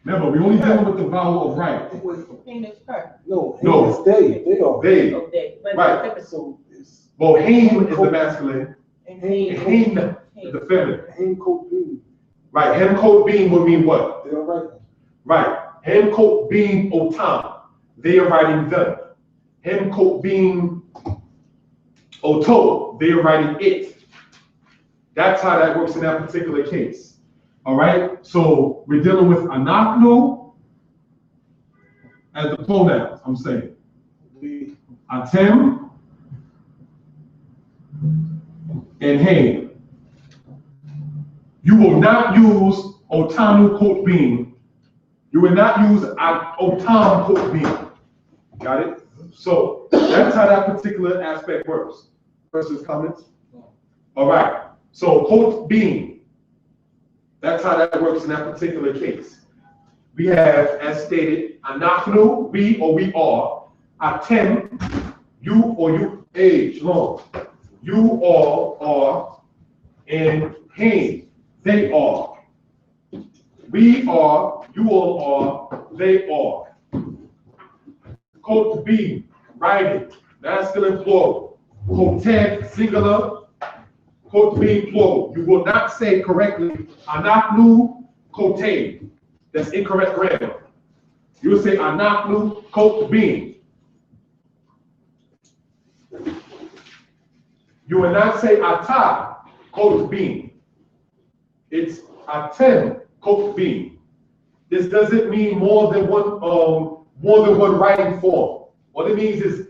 Remember, we're only dealing with the vowel of right. Haim is her. No, No. it's they. They are. They. Okay, but Right. different. So it's Well, haim is the masculine, And and haim. haim is the feminine. Haim coat being. Right, hem coat being would mean what? They are right. Right, hem coat being otam, they are writing them. Hem coat being oto, they are writing it. That's how that works in that particular case. All right, so we're dealing with anaknu as the pronouns, I'm saying. We Atem and haim. You will not use otanu quote being. You will not use otam quote being. Got it? So that's how that particular aspect works. Questions, comments? All right. So quote being. That's how that works in that particular case. We have, as stated, anachnu, we or we are. Atem, you or you, age, long. You all are. And haim, they are. We are, you all are, they are. Quote be, writing, masculine plural. Quoted, singular. Quote be, plural. You will not say correctly, anaknu, quoted. That's incorrect grammar. You will say anaknu, quote being. You will not say ata, quote being. It's atem, quote being. This doesn't mean more than one writing form. What it means is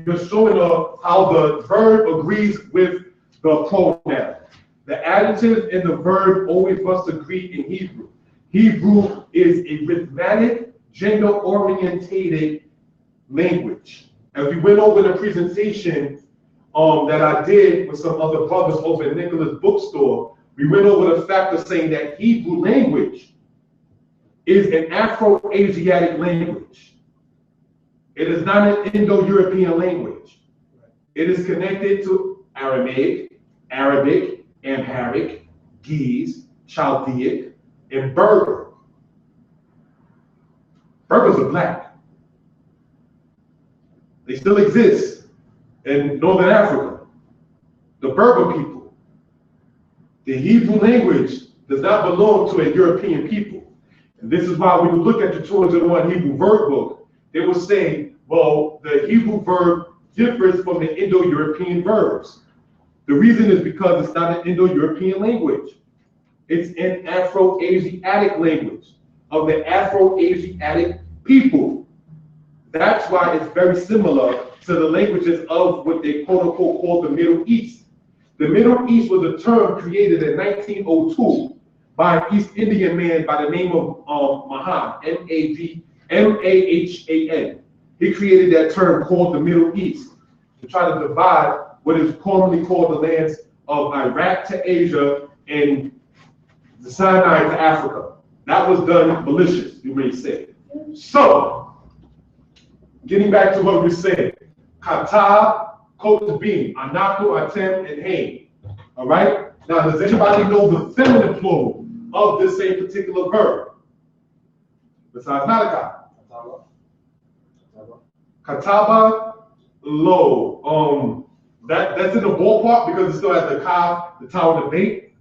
you're showing how the verb agrees with the pronoun. The adjective and the verb always must agree in Hebrew. Hebrew is a rhythmic, gender-orientated language. As we went over the presentation that I did with some other brothers over at Nicholas Bookstore, we went over the fact of saying that Hebrew language is an Afro-Asiatic language. It is not an Indo-European language. It is connected to Aramaic, Arabic, Amharic, Ge'ez, Chaldaic, and Berber. Berbers are black. They still exist in Northern Africa. The Berber people. The Hebrew language does not belong to a European people. And this is why when you look at the 201 Hebrew verb book, they will say, well, the Hebrew verb differs from the Indo-European verbs. The reason is because it's not an Indo-European language. It's an Afro-Asiatic language of the Afro-Asiatic people. That's why it's very similar to the languages of what they quote unquote call the Middle East. The Middle East was a term created in 1902 by an East Indian man by the name of Mahan, Mahan. He created that term called the Middle East to try to divide what is commonly called the lands of Iraq to Asia and the Sinai to Africa. That was done malicious, you may say. So, getting back to what we're saying, Kata, Kotubim, Anaku, Atem, and Hain. All right? Now, does anybody know the feminine plural of this same particular verb? Besides Malachi. Kataba, lo. That's in the ballpark because it still has the ka, the tau, and the bait.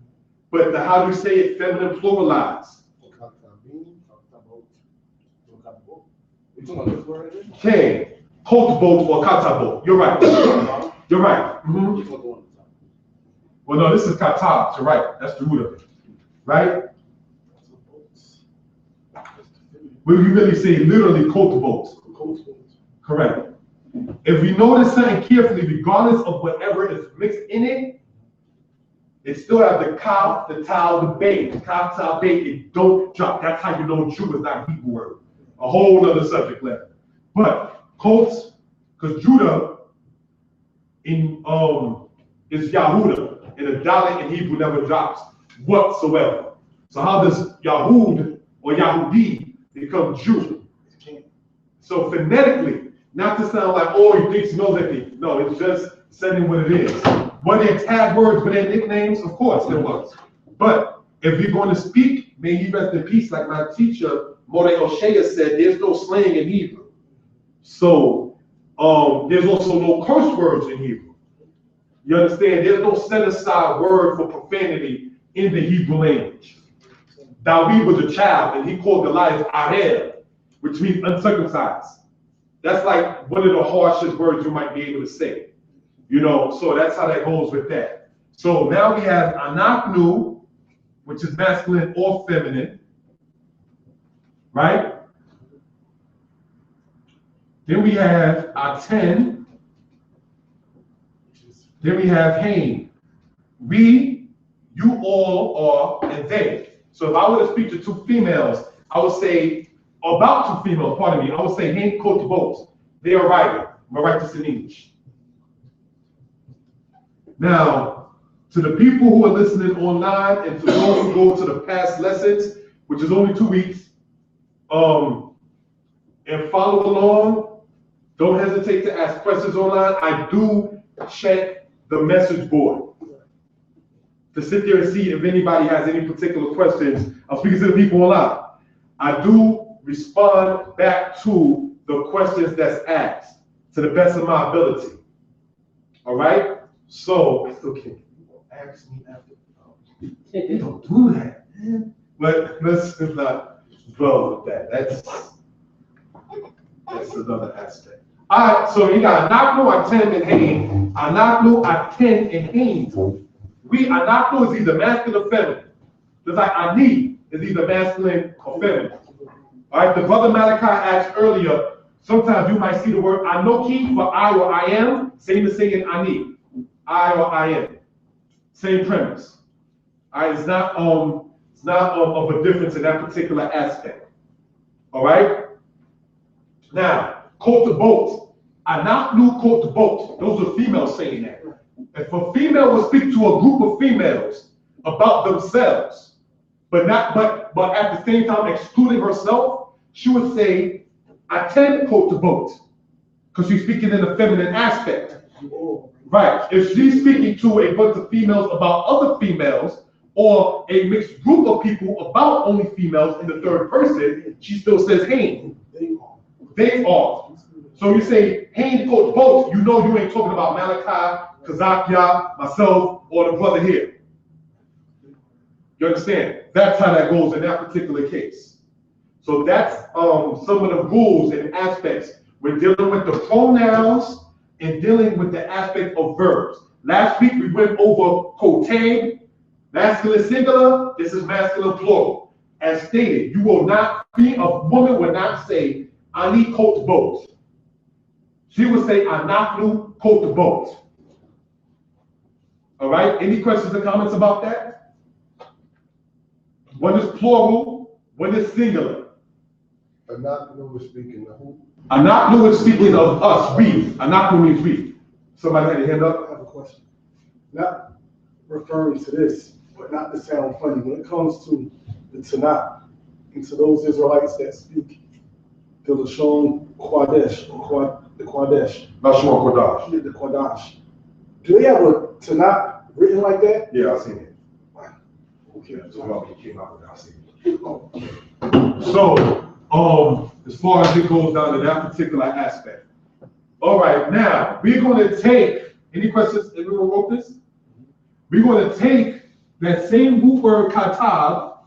But how do you say it feminine pluralized? Okay, Kotabo or Katabo. You're right. You're right. Well, no, this is Katab. You're right. That's the root of it. Right? Well, you really say literally Kotabos. Correct. If we notice something carefully, regardless of whatever is mixed in it, it still has the ka, the tau, the bay. The ka, tau, bay, it don't drop. That's how you know Jew is not a Hebrew word. A whole other subject letter. But Colts, because Judah in is Yahudah, and the Dalet in Hebrew never drops whatsoever. So how does Yahud or Yahudi become Jew? So phonetically, not to sound like, oh, he thinks he knows everything. No, it's just saying what it is. Were there tag words, were there nicknames? Of course there was. But if you're going to speak, may he rest in peace, like my teacher, Mordei Oshea said, there's no slang in Hebrew. So there's also no curse words in Hebrew. You understand? There's no set aside word for profanity in the Hebrew language. David was a child and he called Goliath Arel, which means uncircumcised. That's like one of the harshest words you might be able to say. You know, so that's how that goes with that. So now we have Anaknu, which is masculine or feminine, right? Then we have Aten. Then we have Hain. We, you all are, and they. So if I were to speak to two females, I would say, about two females, pardon me, I would say Hain quote both. They are writing. I'm going to write this in English. Now, to the people who are listening online and to those who go to the past lessons, which is only 2 weeks, and follow along, don't hesitate to ask questions online. I do check the message board to sit there and see if anybody has any particular questions. I'm speaking to the people online. I do respond back to the questions that's asked to the best of my ability. All right? So, it's okay. You will ask me after. You don't do that, man. But let's not dwell with that. That's another aspect. All right, so you got Anaknu, Aten, and Hain. Anaknu, Aten, and Hain. Anaknu is either masculine or feminine. Just like Ani is either masculine or feminine. All right, the brother Malachi asked earlier, sometimes you might see the word Anoki for I or I am, same as saying Ani. I or I am. Same premise. All right, it's not of a difference in that particular aspect. All right? Now, quote the boat. Anaknu quote the boat. Those are females saying that. If a female would speak to a group of females about themselves, but at the same time excluding herself, she would say, I tend to quote the boat, because she's speaking in a feminine aspect. Right. If she's speaking to a bunch of females about other females, or a mixed group of people about only females in the third person, she still says Hain. They are. So you say Hain quote both, you know you ain't talking about Malachi, Kazakia, myself, or the brother here. You understand? That's how that goes in that particular case. So that's some of the rules and aspects. We're dealing with the pronouns and dealing with the aspect of verbs. Last week we went over kote, masculine singular, this is masculine plural. As stated, you will not be, a woman will not say, Ani quote both. She will say, Anaknu quote both. All right, any questions or comments about that? One is plural, one is singular. Anaklu was speaking to who? Anaklu is speaking of us, we. Anaklu means we. Somebody had a hand I up? have a question. Not referring to this, but not to sound funny, when it comes to the Tanakh, and to those Israelites that speak the Lashon Kodesh, or the Kodesh, Lashon Kodash. the Kodash, do they have a Tanakh written like that? Yeah, I've seen it. Okay. He came out with it, I've seen it. So, as far as it goes down to that particular aspect. All right, now, we're gonna take, any questions, anyone wrote this? We're gonna take that same root word katab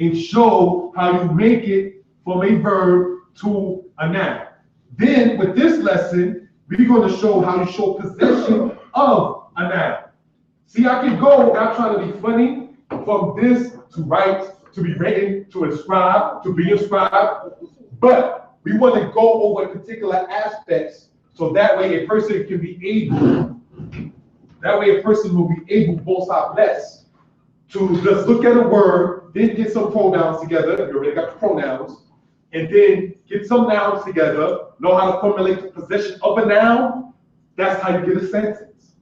and show how you make it from a verb to a noun. Then with this lesson, we're going to show how you show possession of a noun. See, I can go, not trying to be funny, from this to write, to be written, to inscribe, to be inscribed, but we want to go over particular aspects so that way a person can be able, that way a person will be able, both are blessed, to just look at a word, then get some pronouns together, you already got the pronouns, and then get some nouns together, know how to formulate the possession of a noun. That's how you get a sentence.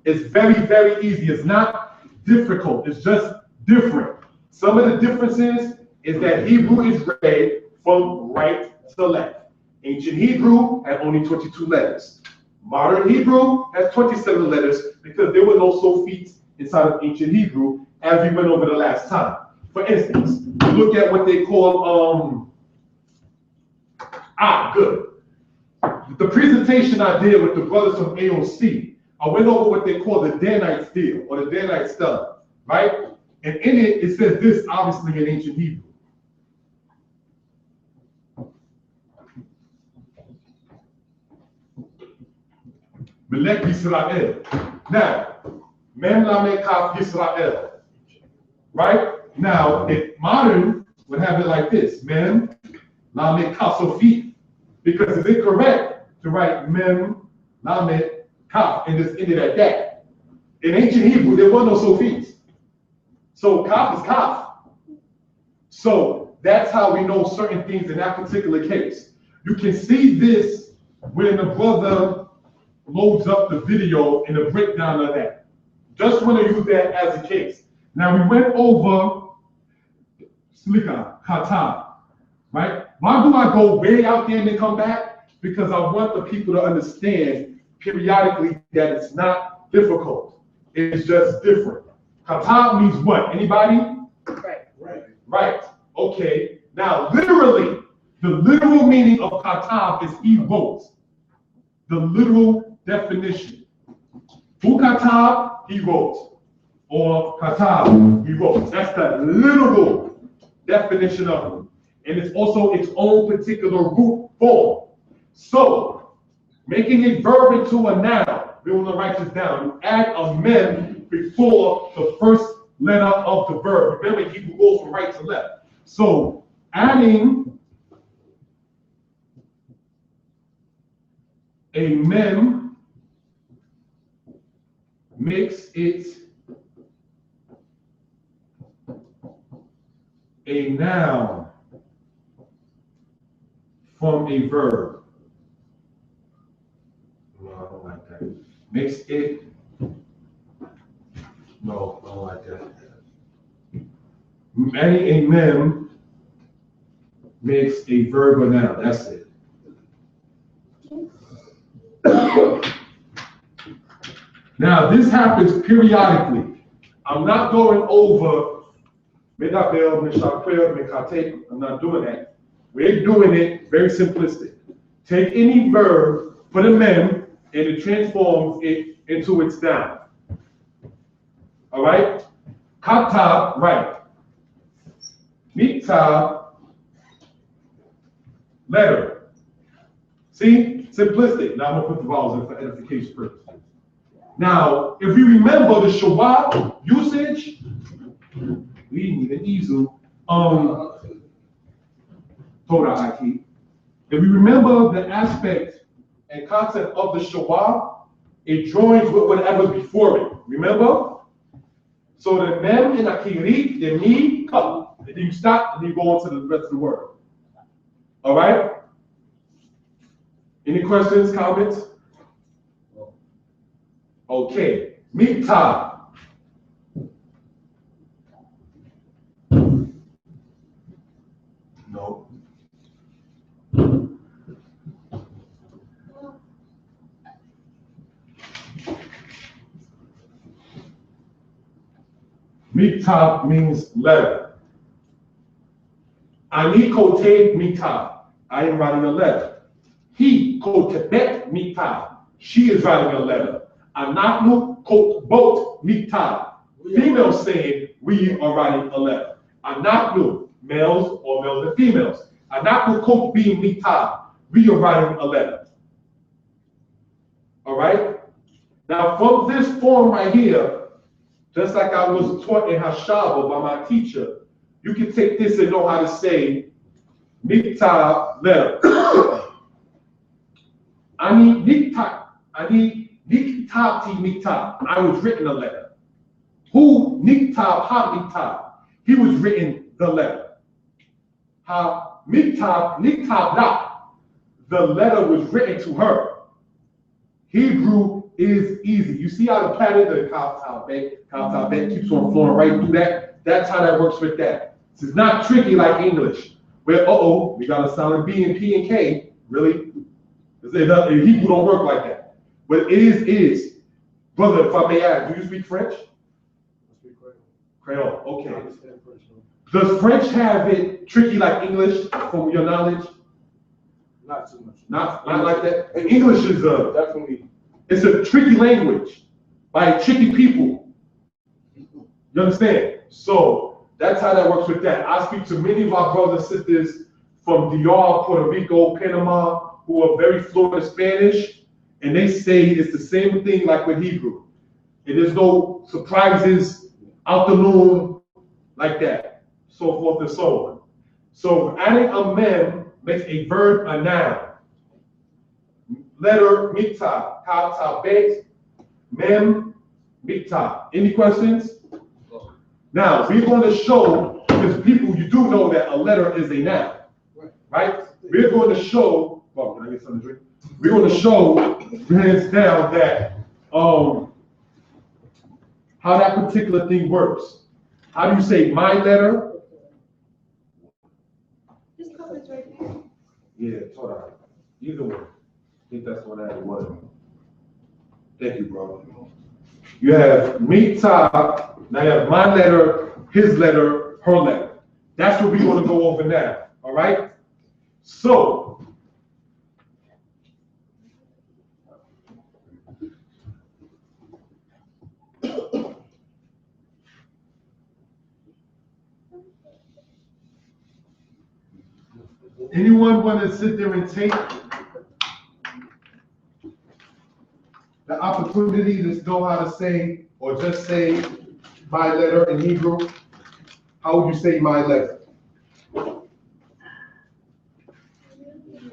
It's very, very easy. It's not difficult. It's just different. Some of the differences is that Hebrew is read from right to left. Ancient Hebrew had only 22 letters. Modern Hebrew has 27 letters because there were no sophites inside of ancient Hebrew as we went over the last time. For instance, look at what they call, good. The presentation I did with the brothers from AOC, I went over what they call the Danite stele or the Danite stele, right? And in it, it says this, obviously in ancient Hebrew. Melech Yisrael. Now, Mem Lamed Kaf Yisrael. Right? Now, if modern would have it like this, Mem Lamed Kaf Sofi. Because it's incorrect to write Mem Lamed Kaf and just end it at that. In ancient Hebrew, there were no Sofis. So Kaf is Kaf. So that's how we know certain things in that particular case. You can see this when the brother loads up the video and the breakdown of that. Just want to use that as a case. Now we went over Slika, Kata, right? Why do I go way out there and then come back? Because I want the people to understand periodically that it's not difficult. It's just different. Kata means what? Anybody? Right. Right. Okay. Now, literally, the literal meaning of Kata is he wrote. The literal definition. Hu Katab, he wrote. Or Katab, he wrote. That's the literal definition of it. And it's also its own particular root form. So, making a verb into a noun, we want to write this down. You add a mem before the first letter of the verb. Remember, Hebrew goes from right to left. So, adding a mem makes it a noun from a verb. No, I don't like that. Makes it, no, I don't like that. Adding a mem makes a verb a noun, that's it. Now, this happens periodically. I'm not going over Medabel, Meshaquel, Mekate. I'm not doing that. We're doing it very simplistic. Take any verb, put a mem, and it transforms it into its noun. All right? Kata, right. Mikta, letter. See? Simplistic. Now I'm going to put the vowels in for edification purposes. Now, if you remember the Shabbat usage, we need an easel. Torah Aki. If we remember the aspect and concept of the Shabbat, it joins with whatever's before it. Remember? So the mem and akiri, the me, come. And then you stop and you go on to the rest of the word. All right? Any questions, comments? Okay. Mikta. No. Mikta means letter. Ani kote mikta. I am writing a letter. He kotebet mikta. She is writing a letter. Anaknu kotbot mikta. Female saying we are writing a letter. Anaknu, males or males and females. Anaknu kotbi mikta. We are writing a letter. All right? Now from this form right here, just like I was taught in Hashaba by my teacher, you can take this and know how to say mikta letter. Ani niktati mikta. I was written a letter. Who nikta ha mikta. He was written the letter. Ha mikta niktabla. The letter was written to her. Hebrew is easy. You see how the pattern, the kafta bet keeps on flowing right through that? That's how that works with that. It's not tricky like English, where, we got a silent B and P and K. Really? Hebrew don't work like that. But it is. Brother, if I may ask, do you speak French? I speak Creole, I okay. understand French, though. Does French have it tricky like English from your knowledge? Not too much. Not like that? And English is Definitely. it's a tricky language by tricky people. You understand? So that's how that works with that. I speak to many of our brothers and sisters from DR, Puerto Rico, Panama, who are very fluent in Spanish, and they say it's the same thing like with Hebrew. And there's no surprises out the moon like that, so forth and so on. So adding a mem makes a verb a noun. Letter mikta, kata bet, mem mikta. Any questions? Now we're going to show, because people, you do know that a letter is a noun, right? We're going to show. Well, can I get something to drink? We're going to show hands down that how that particular thing works. How do you say my letter? This cup is right there. Yeah, it's all right. Either one. I think that's what that was. Thank you, bro. You have mikta, now you have my letter, his letter, her letter. That's what we're going to go over now. All right? So, anyone want to sit there and take the opportunity to know how to say, or just say my letter in Hebrew? How would you say my letter?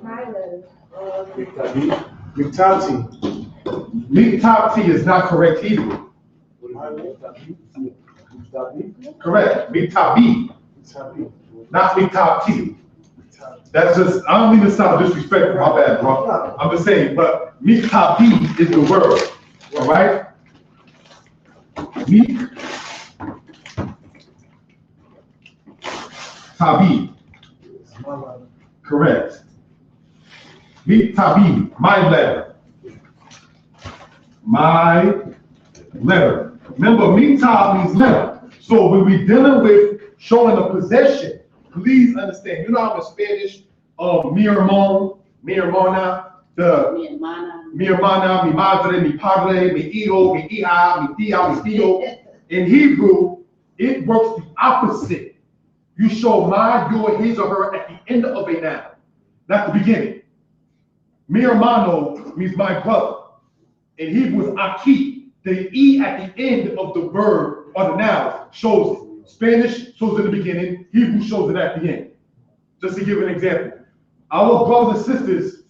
My letter. Miktati. Miktati is not correct either. Correct. Miktabi, not miktati. That's just, I don't mean to sound disrespectful, my bad, bro. I'm just saying, but miktabi is the word, all right? Miktabi, correct. Miktabi, my letter. My letter. Remember, miktab means letter. So when we're dealing with showing a possession, please understand. You know how in Spanish, mi hermano, mi hermana, mi hermana, mi madre, mi padre, mi hijo, mi hija, mi tía, mi tío. In Hebrew, it works the opposite. You show my, your, his, or her at the end of a noun, not the beginning. Mi hermano means my brother. In Hebrew, is aki. The E at the end of the verb or the noun shows it. Spanish shows it in the beginning, Hebrew shows it at the end. Just to give an example. Our brothers and sisters,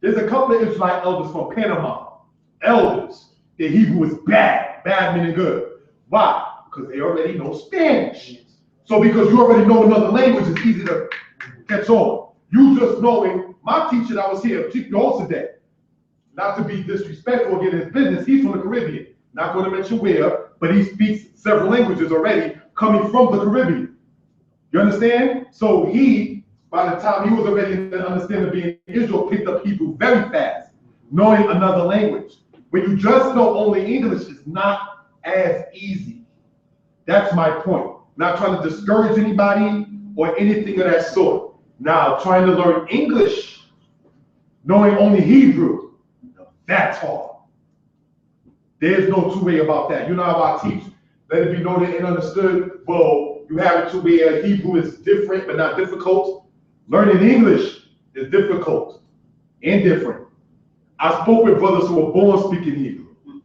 there's a couple of Israelite elders from Panama. Elders. Their Hebrew is bad meaning good. Why? Because they already know Spanish. So because you already know another language, it's easy to catch on. You just knowing, my teacher that was here, Chief Yosadek, not to be disrespectful or get his business, he's from the Caribbean. Not going to mention where, but he speaks several languages already coming from the Caribbean. You understand? So he, by the time he was already understanding of being Israel, picked up Hebrew very fast, knowing another language. When you just know only English, it's not as easy. That's my point. Not trying to discourage anybody or anything of that sort. Now, trying to learn English, knowing only Hebrew, that's hard. There's no two way about that. You know how I teach, let it be noted and understood. Well, you have it to where Hebrew is different but not difficult. Learning English is difficult and different. I spoke with brothers who were born speaking Hebrew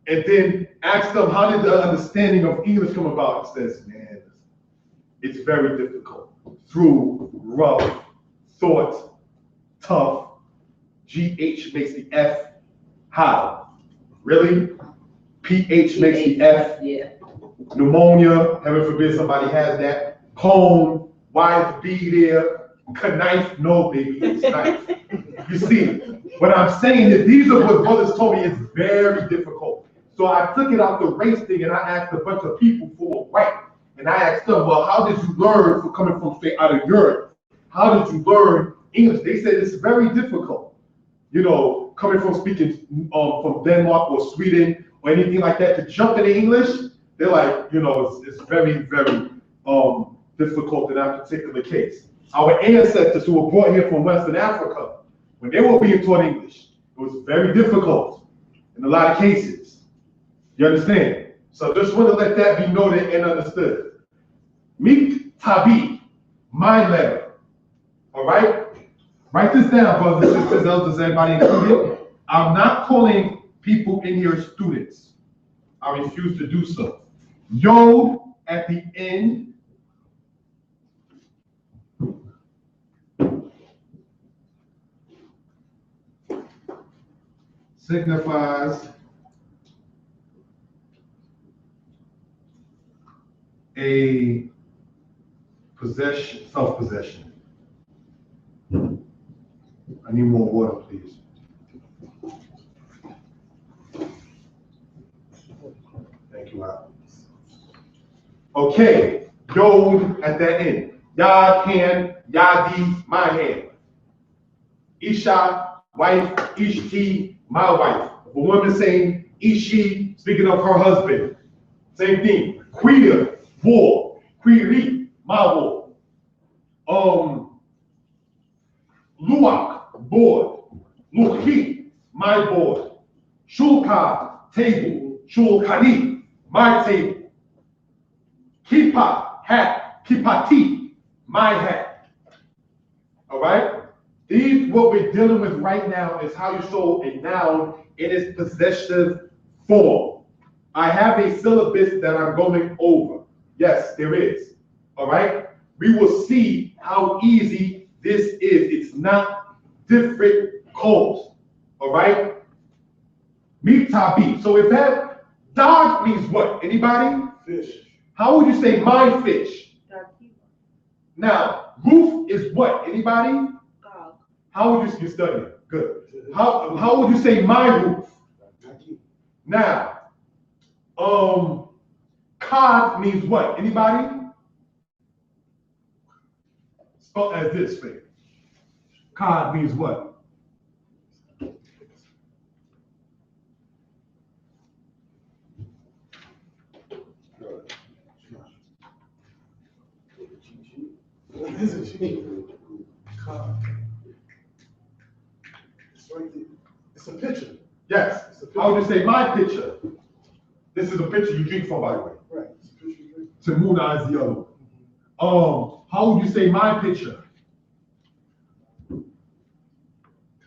and then asked them, how did the understanding of English come about? It says, man, it's very difficult. Through rough, thought, tough, GH makes the F. How? Really? PH makes the F. Yeah. Pneumonia, heaven forbid somebody has that. Cone, why is B there? Knife, no baby, it's knife. You see, what I'm saying is these are what brothers told me is very difficult. So I took it out the race thing and I asked a bunch of people who were white. And I asked them, well, how did you learn from coming from straight out of Europe? How did you learn English? They said it's very difficult. You know, coming from speaking from Denmark or Sweden or anything like that, to jump into English, they're like, you know, it's very, very difficult in that particular case. Our ancestors who were brought here from Western Africa, when they were being taught English, it was very difficult in a lot of cases. You understand? So just want to let that be noted and understood. Meet Tabi, my letter. All right? Write this down, brothers and sisters, elders, everybody included. I'm not calling people in here students. I refuse to do so. Yod at the end signifies a possession, self-possession. I need more water, please. Thank you, Al. Okay, Yod at that end. Yad, hand, Yadi, my hand. Isha, wife, Ishti, my wife. If a woman saying Ishi, speaking of her husband. Same thing. Queer, war. Queeri, my war. Luak, board. Luki, my board. Shulka, table. Shulkani, my table. Kipa, hat. Kipati, my hat. All right? These, what we're dealing with right now is how you show a noun in its possessive form. I have a syllabus that I'm going over. Yes, there is. All right? We will see how easy this is. It's not different codes. All right? Mitabi. So if that dog means what? Anybody? Fish. How would you say my fish? Now, roof is what? Anybody? How would you study? Good. How would you say my roof? Now, cod means what? Anybody? Spelled as this thing. Cod means what? What is it? Cod. It's right there. It's a picture. Yes. How would you say my picture? This is a picture you drink from, by the way. Right. It's a picture. Tamuna is the other one. How would you say my picture?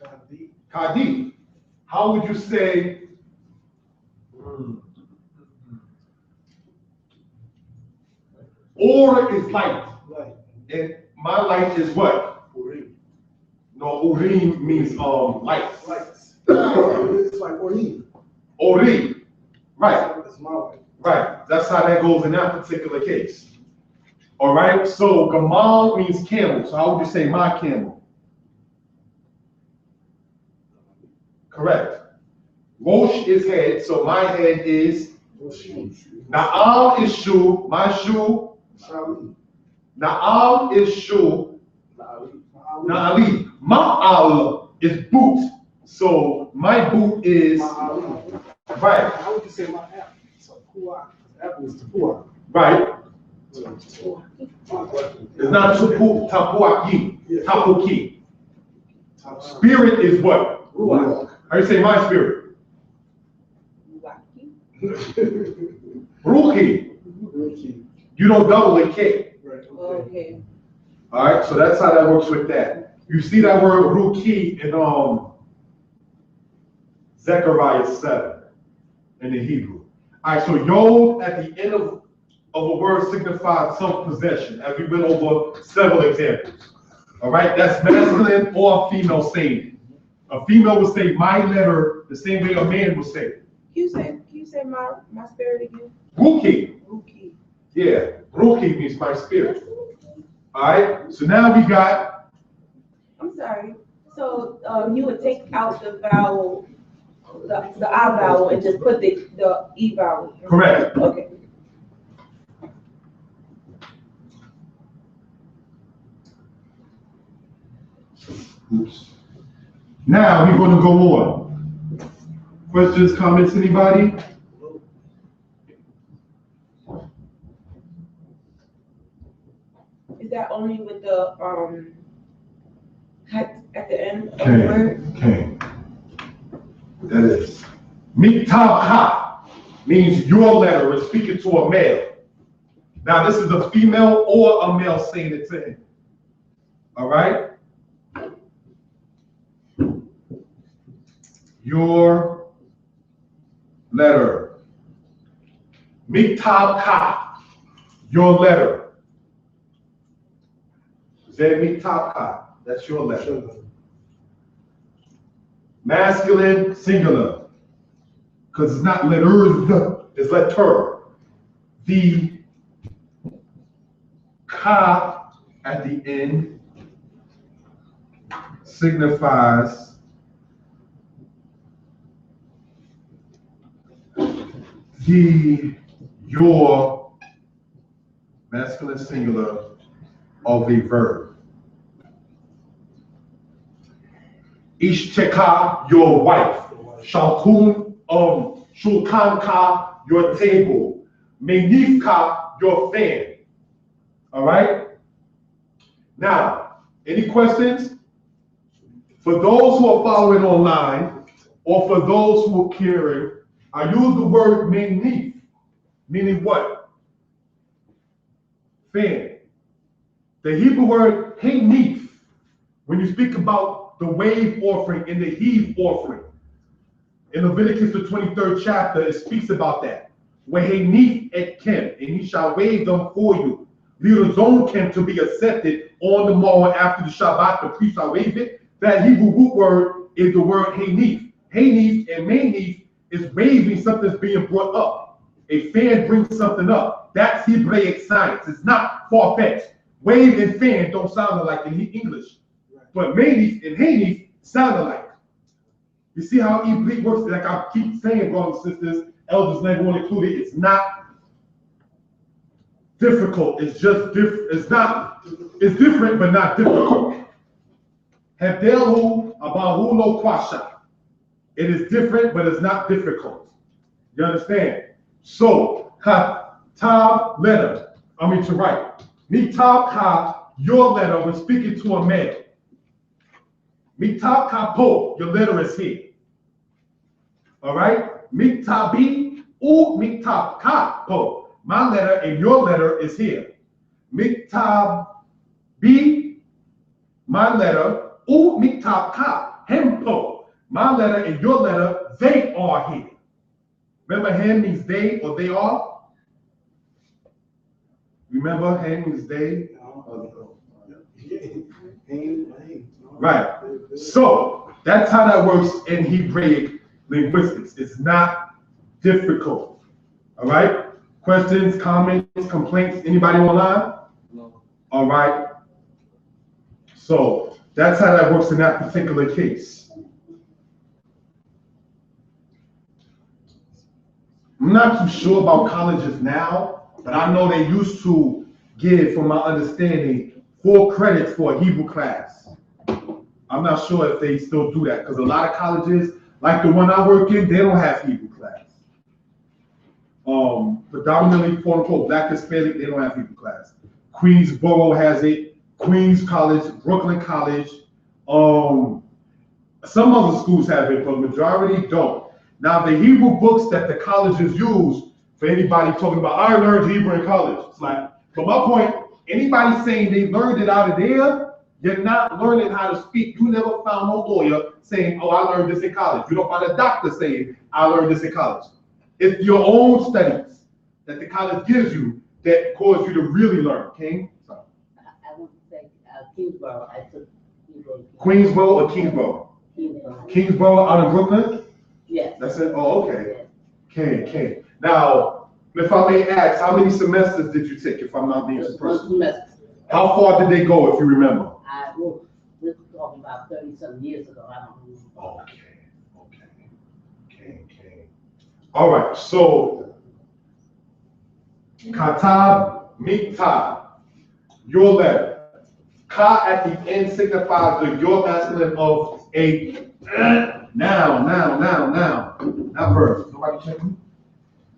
Kadi. Kadi. How would you say or is light? Light. And my light is what? Urim. No, urim means light. Lights. It's like Urim. Ori. Right. That's my way. Right, that's how that goes in that particular case. All right, so Gamal means camel. So how would you say my camel? Correct. Rosh is head, so my head is. Na'al is shoe, my shoe. Na'al is shoe. Na'ali. Ma'al is boot. So my boot is. Right. How would you say my apple? So puah. Apple is tepuah. Right. It's not tapuaki, tapuki. Spirit is what? Ruach. How you say my spirit? Ruki. You don't double the K. Right, Okay. All right, so that's how that works with that. You see that word Ruki in Zechariah 7 in the Hebrew. All right, so Yod at the end of a word signifies some possession, as we went over several examples. All right, that's masculine or female saying. A female would say my letter the same way a man would say. Can you say my spirit again? Ruki. Ruki. Yeah, Ruki means my spirit. All right, so now we got. I'm sorry. So you would take out the vowel, the I vowel, and just put the E vowel. Correct. Okay. Oops. Now we're going to go on. Questions, comments, anybody? Is that only with the at the end of the Okay. word? Okay. That is. Miktabha means your letter is speaking to a male. Now this is a female or a male saying it to him. All right? Your letter. Miktabha, your letter. Say Miktabha, that's your letter. Masculine, singular. Because it's not letters, it's letter. The ka at the end signifies your masculine singular of a verb. Ishteka, your wife. Shalkun, shulkanka, your table. Menifka, your fan. All right? Now, any questions? For those who are following online, or for those who are caring, I use the word menif, meaning what? Fan. The Hebrew word henif, when you speak about the wave offering and the heave offering, in Leviticus the 23rd chapter, it speaks about that. Where henif et kem, and he shall wave them for you. Lirazon kem, to be accepted on the morrow after the Shabbat, the priest shall wave it. That Hebrew root word is the word henif. Henif and menif is waving something's being brought up. A fan brings something up. That's Hebraic science. It's not far-fetched. Wave and fan don't sound alike in English. But menif and henif sound alike. You see how Hebrew works? Like I keep saying, brothers and sisters, elders never want to include it. It's not difficult. It's just different. It's different, but not difficult. Hebdelhu abahu lo kwasha. It is different, but it's not difficult. You understand? So, tab letter. To write. Mitab ka, your letter, when speaking to a man. Mitab ka po, your letter is here. All right? Mitabi u mitab ka po. My letter and your letter is here. Mitab bi, my letter, u mitab ka, hempo. My letter and your letter, they are here. Remember, hem means they or they are? Remember, hem means they? Right. So, that's how that works in Hebraic linguistics. It's not difficult. All right? Questions, comments, complaints, anybody online? No. All right. So that's how that works in that particular case. I'm not too sure about colleges now, but I know they used to give, from my understanding, 4 credits for a Hebrew class. I'm not sure if they still do that, because a lot of colleges, like the one I work in, they don't have Hebrew class. Predominantly, quote unquote, Black Hispanic, they don't have Hebrew class. Queensboro has it, Queens College, Brooklyn College. Some other schools have it, but majority don't. Now, the Hebrew books that the colleges use, for anybody talking about, I learned Hebrew in college. It's like, but my point, anybody saying they learned it out of there, you're not learning how to speak. You never found no lawyer saying, oh, I learned this in college. You don't find a doctor saying, I learned this in college. It's your own studies that the college gives you that cause you to really learn, King. So. I would say Kingsborough. I took Queensboro or Kingsboro? Kingsborough. Kingsboro out in Brooklyn? Yes. That's it? Oh, okay. Okay. Now, if I may ask, how many semesters did you take, if I'm not being Just surprised? 1 semester. How far did they go, if you remember? We're talking about 30-something years ago. I don't remember. Okay. All right, so Katab Miktab, your letter. Ka at the end signifies the your masculine of a noun, not verb. Nobody checking?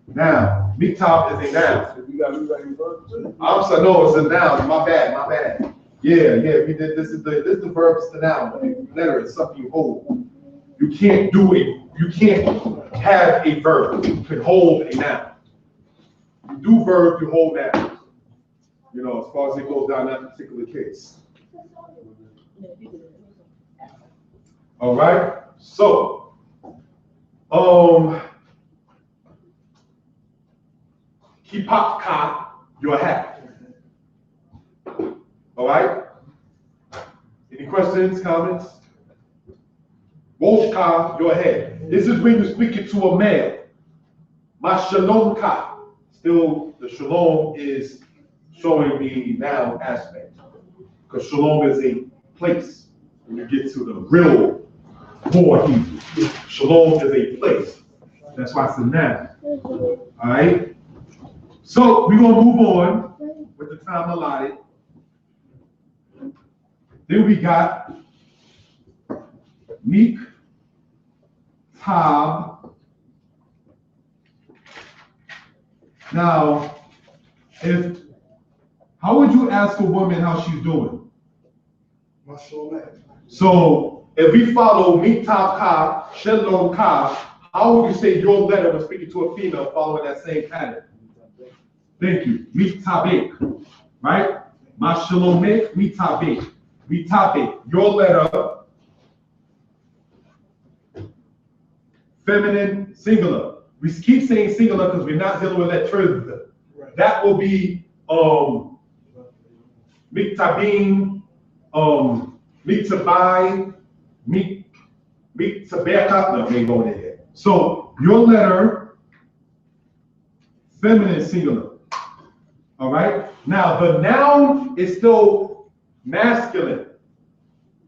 Noun. Miktab is a noun. You got me ready for it? I'm sorry, no, it's a noun. My bad. Yeah, we did. This is the verb, it's the noun. The letter is something you hold. You can't do it. You can't have a verb. You can hold a noun. You do verb, you hold noun. You know, as far as it goes down that particular case. All right. So, kipaka, your hat. All right. Any questions, comments? Woshka, your head. This is when you're speaking to a male. My shalom ka. Still, the shalom is showing the noun aspect. Because shalom is a place. When you get to the real more Hebrew. Shalom is a place. That's why it's a noun. All right. So we're gonna move on with the time allotted. Then we got Meek, Tab. Now, how would you ask a woman how she's doing? So if we follow Meek, Tab, Ka, Shalom, Ka, how would you say your letter was speaking to a female following that same pattern? Thank you. Meek, Tabek, right? Ma Shalom, Meek, Tabek. Mitabe, your letter, feminine, singular. We keep saying singular because we're not dealing with letters. Right. That will be Miktabim, Miktabai, Miktabeka. No, we ain't going there. So your letter, feminine, singular. All right. Now the noun is still masculine,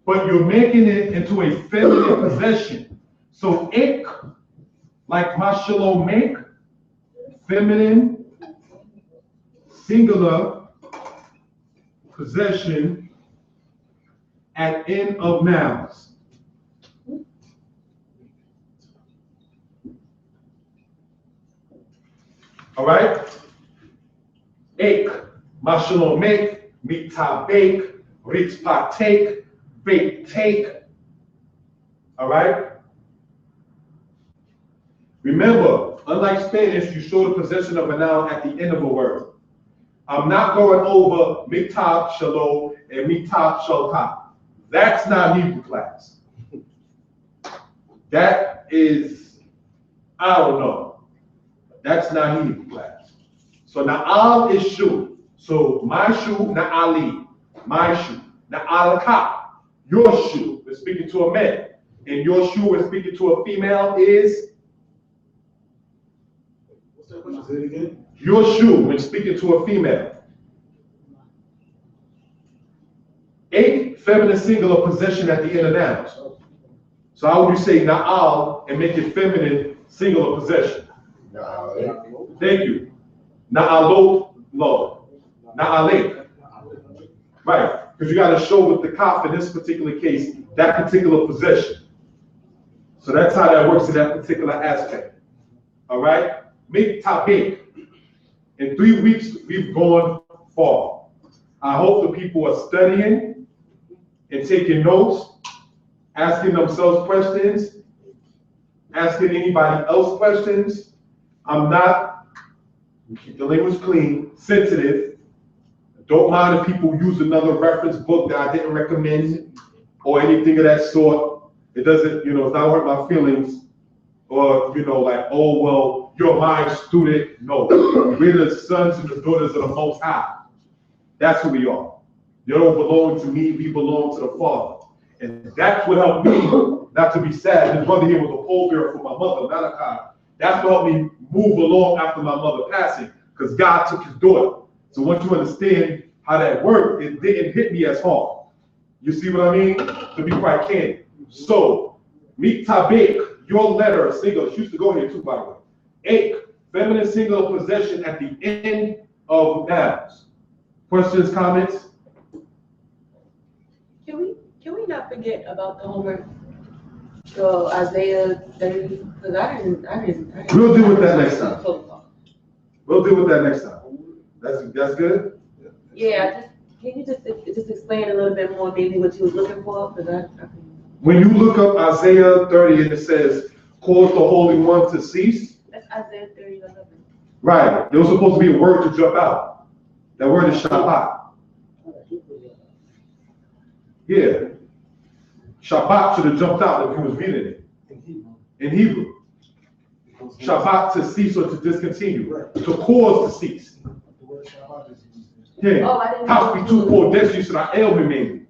but you're making it into a feminine possession. So ik, like mashalom make, feminine, singular, possession at end of nouns. All right? Ik, mashalom make, mita bake, Ritzpah take, bake take. All right? Remember, unlike Spanish, you show the possession of a noun at the end of a word. I'm not going over miktab shalom and miktab shalta. That's not Hebrew class. That is, I don't know. That's not Hebrew class. So na'al is shu. So my shu, na'ali. My shoe. Now, alaka, your shoe is speaking to a man, and your shoe is speaking to a female is What's that question? Say it again. Your shoe when speaking to a female. 8, feminine singular possession at the end of nouns. So how would you say na'al and make it feminine singular possession? Thank you. Na'alot, Lord. Na'alek. Right, because you got to show with the kaf in this particular case, that particular possession. So that's how that works in that particular aspect. All right? Make tabik. In 3 weeks, we've gone far. I hope the people are studying and taking notes, asking themselves questions, asking anybody else questions. I'm not, keep the language clean, sensitive. Don't mind if people use another reference book that I didn't recommend or anything of that sort. It doesn't, it's not hurt my feelings or, like, oh, well, you're my student. No, we're the sons and the daughters of the Most High. That's who we are. You don't belong to me, we belong to the Father. And that's what helped me not to be sad. His brother here was a pallbearer for my mother, Malachi. That's what helped me move along after my mother passing, because God took his daughter. So once you understand how that worked, it didn't hit me as hard. You see what I mean? To be quite candid. So, meet tabik, your letter, singular. She used to go here too, by the way. 8, feminine singular possession at the end of nouns. Questions, comments? Can we not forget about the homework? So Isaiah 30, because I didn't. We'll deal with that next time. We'll deal with that next time. That's good? Yeah, can you just explain a little bit more maybe what you was looking for? Because When you look up Isaiah 30 and it says, cause the Holy One to cease. that's Isaiah 30:11. Right. There was supposed to be a word to jump out. That word is Shabbat. Yeah. Shabbat should have jumped out if you was reading it. In Hebrew. Shabbat to cease or to discontinue. To cause to cease. Yeah. Oh, I didn't know. Tauspitu Kodesh Yisrael Memenu.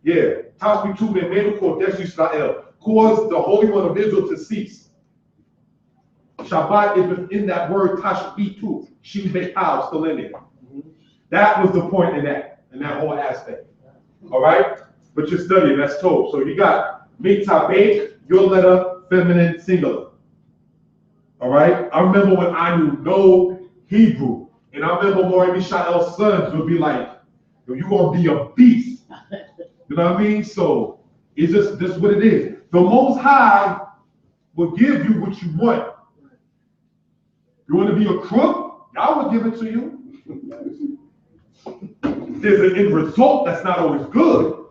Yeah. Tauspitu Memenu Kodesh Yisrael. Cause the Holy One of Israel to cease. Shabbat is within that word Tashbitu. Shin Be'al still in there. That was the point in that whole aspect. All right? But you're studying, that's told. So you got Mitabek, your letter, feminine, singular. All right? I remember when I knew no Hebrew. And I remember Maury Mishael's sons would be like, you're going to be a beast. You know what I mean? So it's just this what it is. The Most High will give you what you want. You want to be a crook? I will give it to you. There's an end result that's not always good,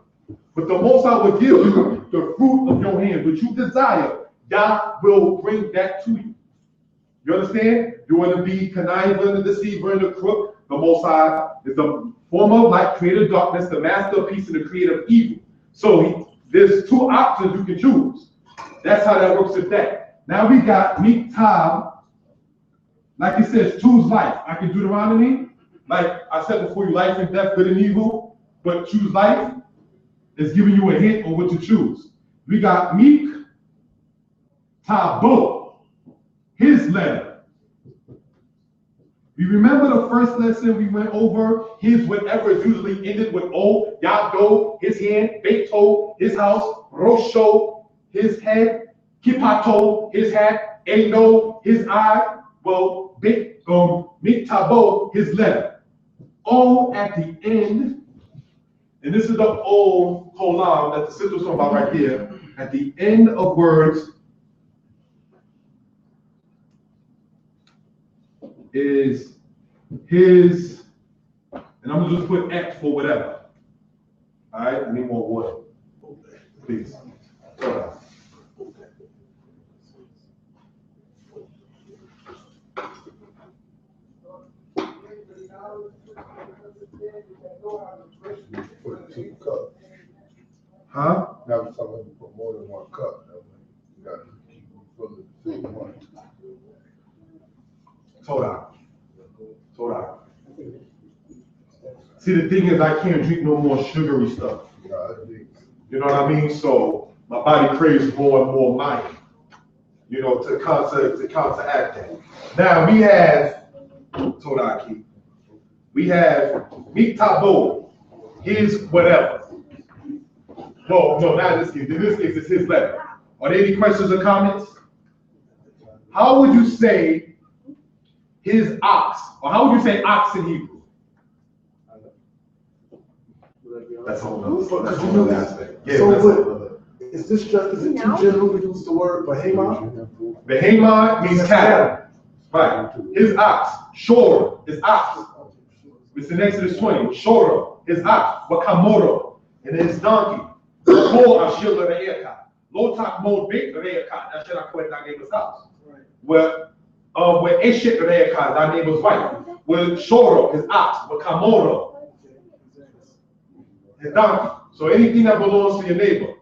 but the Most High will give you the fruit of your hands, which you desire. God will bring that to you. You understand? You want to be conniving, the deceiver, and the crook. The Most High is the former of light, creator of darkness, the master of peace, and the creator of evil. So there's 2 options you can choose. That's how that works with that. Now we got meet time. Like it says, choose life. I can Deuteronomy. Like I said before, you life and death, good and evil. But choose life is giving you a hint on what to choose. We got Meek Tabo, his letter. You remember the first lesson we went over? His whatever is usually ended with O, Yado, his hand, Beto, his house, Rosho, his head, Kipato, his hat, Eno, his eye. Well, Meek Tabo, his letter. O at the end, and this is the O kolam that the sister was talking about right here. At the end of words is his, and I'm gonna just put X for whatever. All right, I need more water, please. Put 2 cups. Huh? Now we're talking about put more than 1 cup. You got to keep them full of the same one. Torah. See, the thing is, I can't drink no more sugary stuff. You know what I mean? So my body craves more and more mine. you know, to counteract that. Now we have Toraki. We have Mitabo, his whatever. No, not in this case. In this case, it's his letter. Are there any questions or comments? How would you say his ox, or how would you say ox in Hebrew? That's a whole other aspect. Yeah, So that's a what- whole other. Is this just, is it too general to use the word behemoth? Behemoth means cattle. Right. His ox. Shora, his ox. It's in Exodus 20. Shora, his ox. Wakamoro, and his donkey. Mo ashil re'eka. Lotak mo big re'eka. That's what I call thy neighbor's house. Where Eshet re'eka, thy neighbor's wife. Where Shora, his ox. Wakamoro, his donkey. So anything that belongs to your neighbor.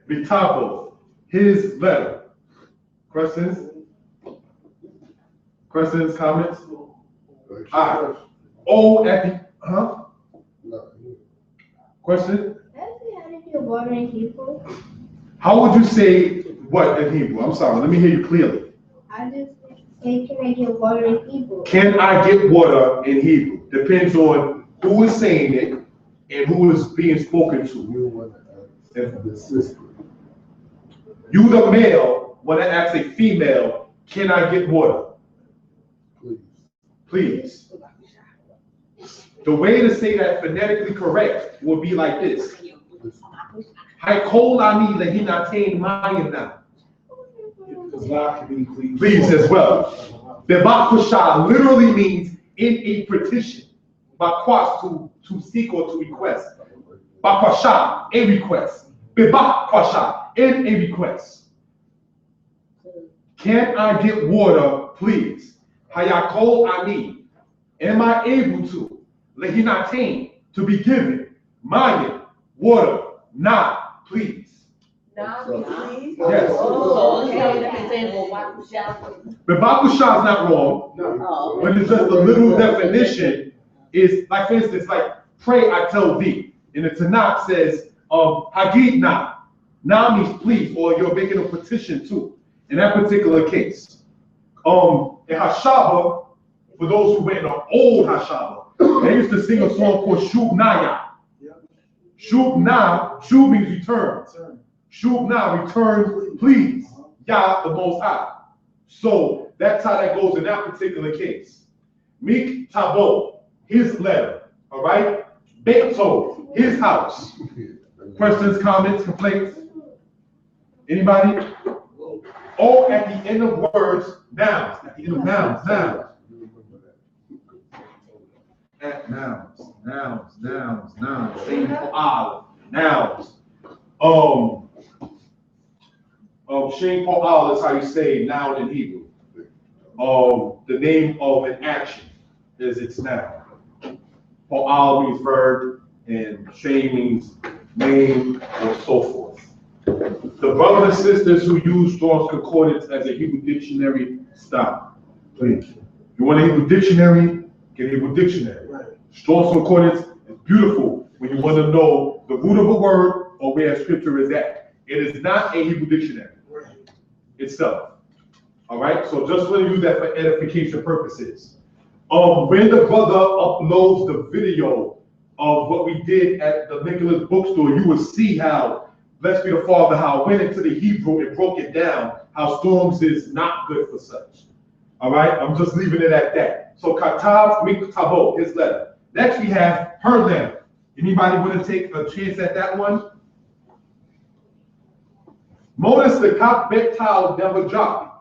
Vitabo, his letter. Questions? Questions, comments? All right. O at the, Question? How did you water in Hebrew? How would you say what in Hebrew? I'm sorry, let me hear you clearly. I just say, can I get water in Hebrew? Can I get water in Hebrew? Depends on who is saying it and who is being spoken to. You, the male, want to ask a female, can I get water? Please. The way to say that phonetically correct would be like this. Haikolani lehinatain mayana. Because God can be pleased. Please as well. Bebakusha literally means in a petition. Bakwas to seek or to request. Bakwasha, a request. Bebakwasha, in a request. Can I get water, please? Hayakol ani. Am I able to? Lehinatain, to be given. Mayan, water. Not, please. Now, please. Yes. So, okay, if it's saying, well, why would you? Bebakusha is not wrong. Oh, But it's just a little definition is like, for instance, like pray I tell thee. In the Tanakh says, Hagid na. Na means please, or you're making a petition to. In that particular case. In Hashaba, for those who went in the old Hashaba, they used to sing a song called Shub Naya. Shub Na, Shub means return. Shub Na, return, please. Yah, the Most High. So that's how that goes in that particular case. Mik Tabo, his letter. All right? Beto, his house. Questions, comments, complaints? Anybody? Or at the end of words, nouns. At the end of nouns, nouns. At nouns, Same for all. Nouns. Shem Po'al is how you say noun in Hebrew. The name of an action is its noun. Po'al means verb, and Shem means name, and so forth. The brothers and sisters who use Strong's Concordance as a Hebrew dictionary, stop, please. You want a Hebrew dictionary? Get a Hebrew dictionary. Right. Strong's Concordance is beautiful when you want to know the root of a word or where scripture is at. It is not a Hebrew dictionary itself. All right, so just want to use that for edification purposes. When the brother uploads the video of what we did at the Nicholas bookstore, you will see how, blessed be the Father, how I went into the Hebrew and broke it down, how Storms is not good for such. All right, I'm just leaving it at that. So Katav Miktabo, his letter. Next we have her letter. Anybody want to take a chance at that one? Notice the Kaf Bektal never dropped.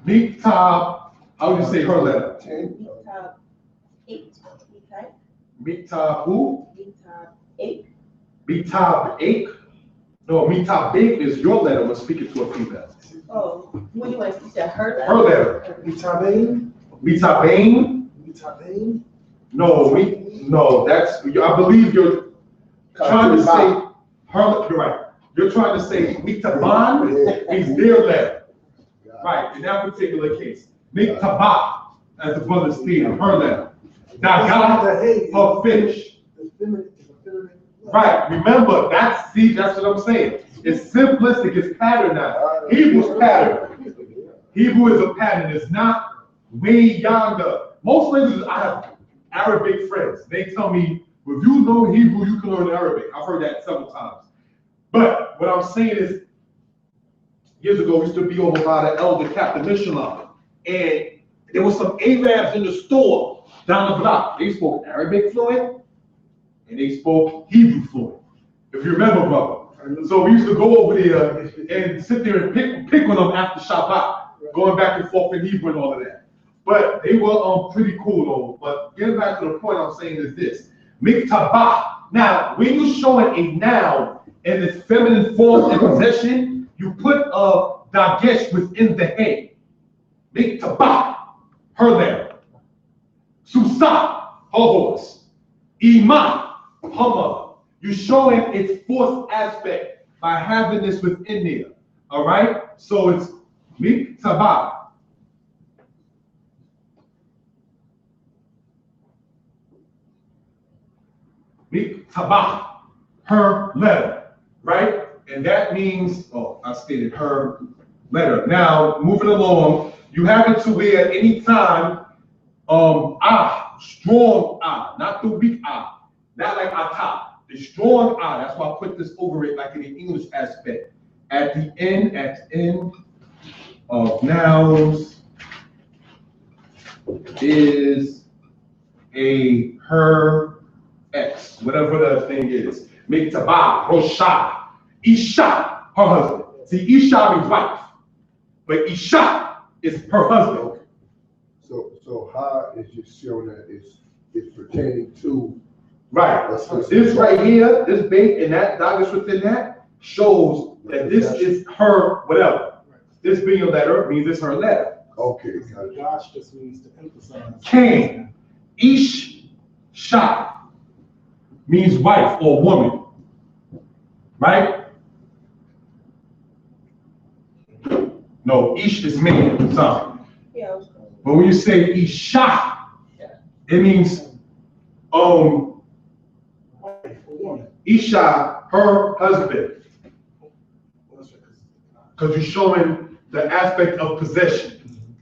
Miktab, how would you say her letter? Top 8, okay? Miktab who? Top 8. Miktab 8? No, Miktab 8 is your letter when speaking to a female. Oh, what do you want to say? Her letter? Her letter. Mitabain? Mitabain? Mitabain? No, that's, I believe you're trying to say her, you're right. You're trying to say miktaban means their letter. Right, in that particular case. Miktaba, as the brother stated, her letter. Dagat, her finish. Right, remember, that's what I'm saying. It's simplistic, it's patternized. Hebrew's pattern. Hebrew is a pattern, it's not way yonder. Most languages, I have Arabic friends. They tell me, if you know Hebrew, you can learn Arabic. I've heard that several times. But what I'm saying is, years ago, we used to be over by the elder Captain Michelin, and there was some Arabs in the store down the block. They spoke Arabic fluent, and they spoke Hebrew fluent, if you remember, brother. So we used to go over there and sit there and pick on them after Shabbat, going back and forth in Hebrew and all of that. But they were pretty cool though. But getting back to the point I'm saying is this: Miktabah. Now, when you're showing a noun in its feminine form and possession, you put a dagesh within the head. Miktabah, her there. Susa, her horse. Ima, her mother. You're showing its fourth aspect by having this within there. All right? So it's Miktabah. Miktabah, her letter, right? And that means, I stated her letter. Now, moving along, you have it to where anytime, strong not the weak not like ata, the strong that's why I put this over it like in the English aspect. At the end of nouns is a her X, whatever the thing is. Miktabah, Rosha, Isha, her husband. See, Isha means wife, but Isha is her husband. So ha is just showing that it's pertaining to. Right. This right here, this bait and that dagesh within that shows that this is her whatever. This being a letter means it's her letter. Okay. Gosh just means to emphasize. Cain, Ish-Sha means wife or woman, right? No, Ish is man, sorry. Yeah. But when you say Isha, it means Isha, her husband. Because you're showing the aspect of possession.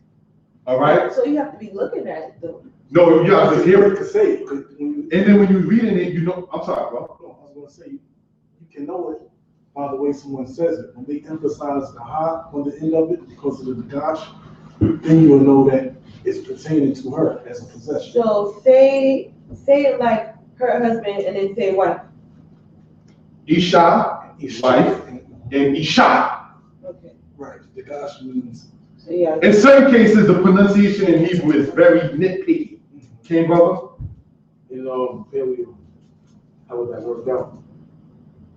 All right? So you have to be looking at it though. No, you have to hear it. To say, And then when you're reading it, you know, I'm sorry, bro. no, I was gonna say, you can know it by the way someone says it. When they emphasize the ha on the end of it because of the gosh, then you'll know that it's pertaining to her as a possession. So say it like her husband and then say wife. Isha, wife, and Isha. Okay. Right, the gosh means. So yeah. In certain cases, the pronunciation in Hebrew is very nitpicky. Okay, brother? Paleo, how would that work out?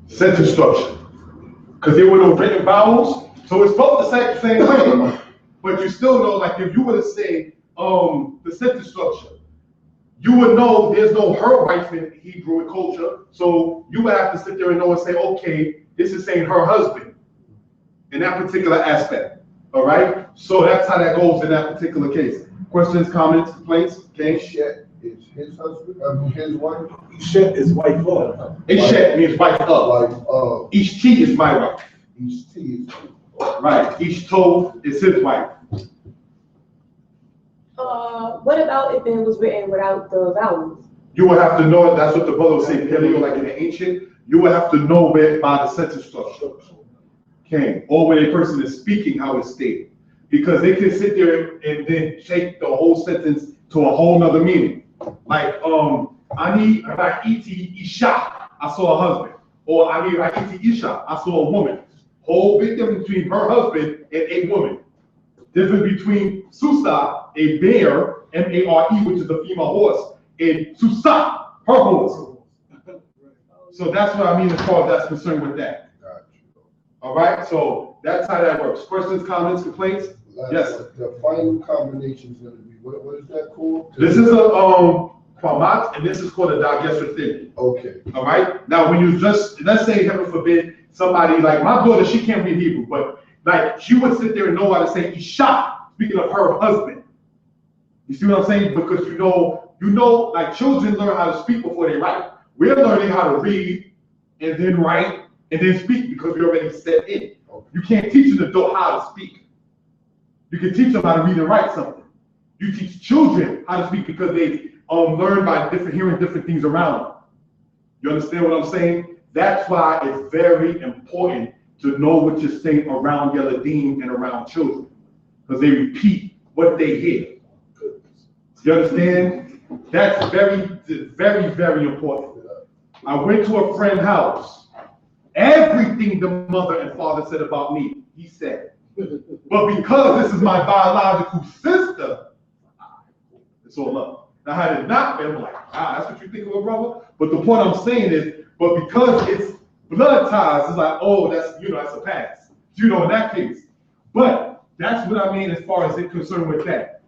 Sentence structure. Because there were no written vowels, so it's both the same way. But you still know, like if you were to say the sentence structure, you would know there's no her wife in Hebrew culture, so you would have to sit there and know and say, okay, this is saying her husband in that particular aspect. All right? So that's how that goes in that particular case. Questions, comments, complaints? Okay. Ishet is his husband, his wife. Ishet is wife of. Ishet means wife of. Wife of. Ishti is my wife. Ishti is. Right. Ishto is his wife. What about if it was written without the vowels? You would have to know it. That's what the brother would say, paleo, like in the ancient. You would have to know it by the sentence structure. Okay. Or when a person is speaking, how it's stated. Because they can sit there and then take the whole sentence to a whole nother meaning. Like, Ani Ra'iti Isha, I saw a husband. Or Ani Ra'iti Isha, I saw a woman. Whole big difference between her husband and a woman. Difference between Susa, a bear, M-A-R-E, which is a female horse, and Susa, her horse. So that's what I mean as far as that's concerned with that. Gotcha. All right, so that's how that works. Questions, comments, complaints? Yes. The final combination is going to be, what is that called? This is a Kwamat, and this is called a Dagesh within. Okay. All right. Now, when you just, let's say, heaven forbid, somebody like my daughter, she can't read Hebrew, but like she would sit there and know how to say Isha, speaking of her husband. You see what I'm saying? Because you know, like children learn how to speak before they write. We're learning how to read and then write and then speak because we already set in. You can't teach an adult how to speak. You can teach them how to read and write something. You teach children how to speak because they learn by hearing different things around them. You understand what I'm saying? That's why it's very important to know what you're saying around Yeladim and around children, because they repeat what they hear. You understand? That's very, very, very important. I went to a friend's house. Everything the mother and father said about me, he said. But because this is my biological sister, it's all up. Now, had it not been, I'm like, that's what you think of a brother? But the point I'm saying is, but because it's blood ties, it's like, oh, that's a pass. In that case. But that's what I mean as far as it's concerned with that.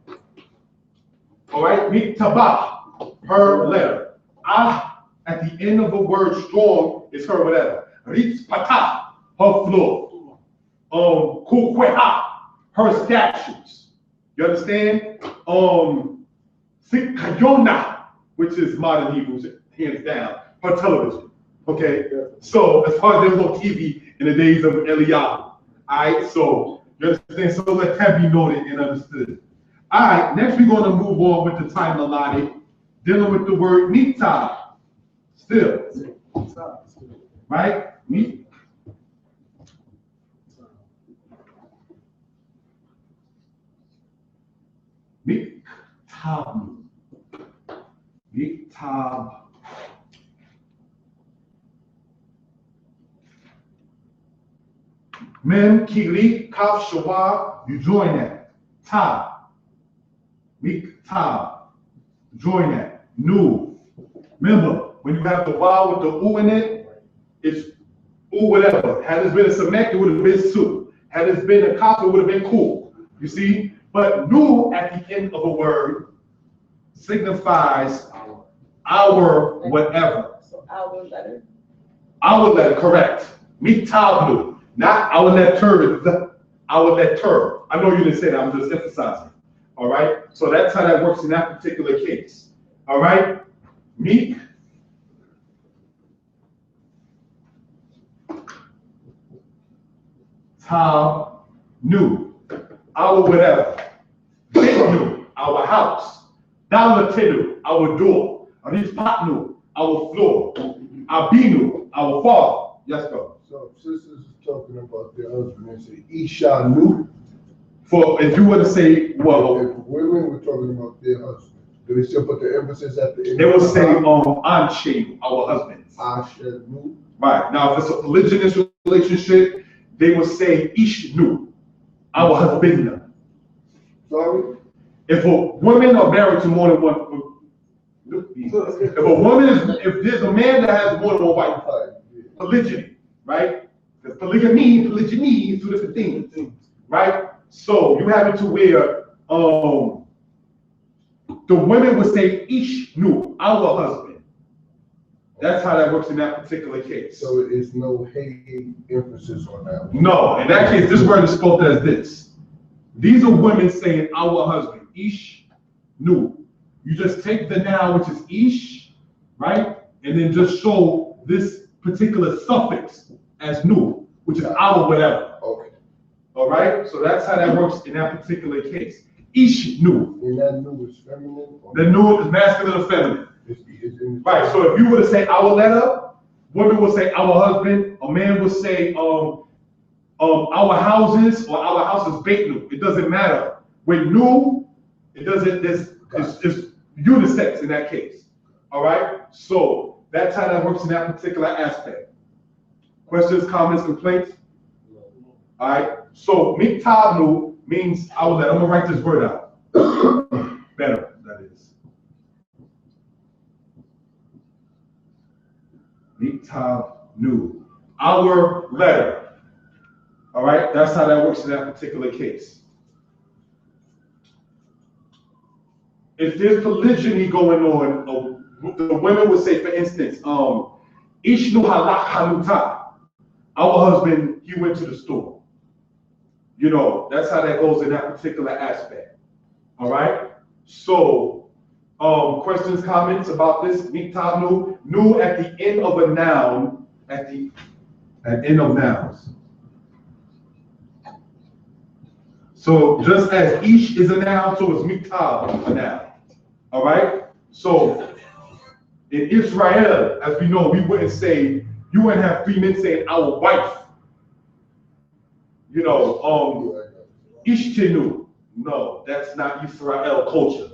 All right, Miktaba, her letter. At the end of the word strong is her whatever. Ritzpata, her floor. Kukweha, her statutes. You understand? Sikayona, which is modern Hebrew, hands down, her television. Okay? So as far as there was no TV in the days of Eliyahu. All right, so you understand? So let that be noted and understood. All right, next we're going to move on with the time allotted, dealing with the word miktah. Still, right? Miktab. Miktab. Mem, Kili, Kaf, Shawah, you join that. Tab. Miktab. Join that. Nu. Remember, when you have the waw with the u in it, it's u whatever. Had this been a semek, it would have been su. Had this been a kaf, it would have been cool. You see? But nu at the end of a word signifies our whatever. So our letter. Our letter, correct. Miktablu. Not our letter, our letter. I know you didn't say that, I'm just emphasizing. All right? So that's how that works in that particular case. All right? Meek. Tab. New. Our whatever. Benu. Our house. Dalatenu. Our door. Rizpatnu. Our floor. Abinu. Our father. Yes, go. So sisters is talking about their husband and say Isha Nu. For if you were to say, well, If women were talking about their husband, do they still put the emphasis at the end? they will say Anshe, our husbands. Asha Nu. Right. Now, if it's a polygynous relationship, they will say Ishnu, our husband. Sorry? If a woman are married to more than one, if there's a man that has more than one wife, polygyny, right? Because polygyny, two different things, right? So you have it to where the women would say Ishnu, our husband. That's how that works in that particular case. So it's no heavy emphasis on that one. No, in that case, this word is spelled as this. These are women saying our husband, Ish, Nu. You just take the noun, which is Ish, right? And then just show this particular suffix as Nu, which is our whatever. Okay. All right? So that's how that works in that particular case. Ish, Nu. And that Nu is feminine? The Nu is masculine or feminine. It's in the Right, so if you were to say our letter, women would say our husband, a man would say our houses or our house is Beitnu. It doesn't matter. With Nu, it doesn't, it's unisex in that case. All right, so that's how that works in that particular aspect. Questions, comments, complaints? All right, so Miktabnu means our letter. I'm gonna write this word out. Better, that is. Miktabnu, our letter. All right, that's how that works in that particular case. If there's polygyny going on, the women would say, for instance, Ishnu halak hanuta. our husband, he went to the store. You know, that's how that goes in that particular aspect. All right? So, questions, comments about this? Miktav nu. Nu at the end of a noun, at end of nouns. So just as ish is a noun, so is miktav a noun. All right? So in Israel, as we know, we wouldn't say, you wouldn't have three men saying our wife. You know, ishtenu. No, that's not Israel culture.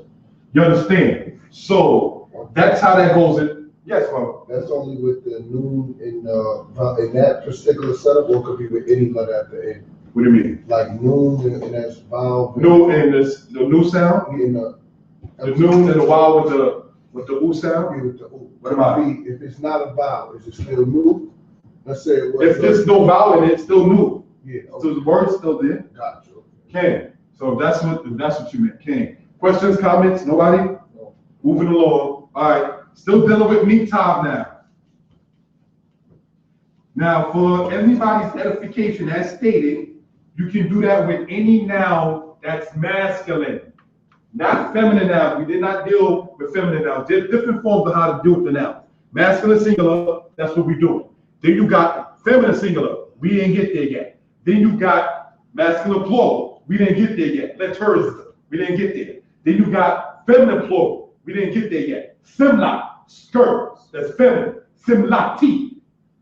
You understand? So that's how that goes in. Yes, bro. That's only with the noon in that particular setup, or it could be with any letter at the end. What do you mean? Like noon and that's vowel. No, and the new sound? In The noon and the vowel with the u sound? Yeah, with the u. What about it? If it's not a vowel, is it still new? Let's say it was. If there's no vowel in it, it's still new. Yeah. So the word's still there. Gotcha. Can. So if that's what you meant. Can. Questions, comments? Nobody? No. Moving along. All right. Still dealing with miktav now. Now, for everybody's edification, as stated, you can do that with any noun that's masculine, not feminine noun. We did not deal with feminine nouns. There's different forms of how to deal with the noun. Masculine singular, that's what we're doing. Then you got feminine singular. We didn't get there yet. Then you got masculine plural. We didn't get there yet. Liturgical. We didn't get there. Then you got feminine plural. We didn't get there yet. Simla, skirt, that's feminine. Simlati.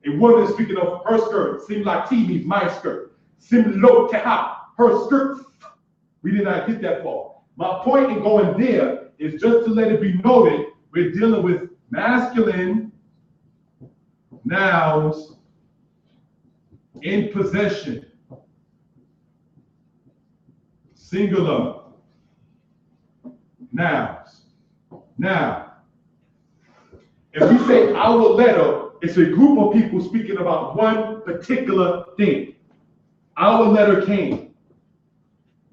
A woman is speaking of her skirt. Simlati means my skirt. Simloteha, her skirt. We did not get that far. My point in going there is just to let it be noted, we're dealing with masculine nouns in possession. Singular nouns. Now, if we say our letter, it's a group of people speaking about one particular thing. Our letter came.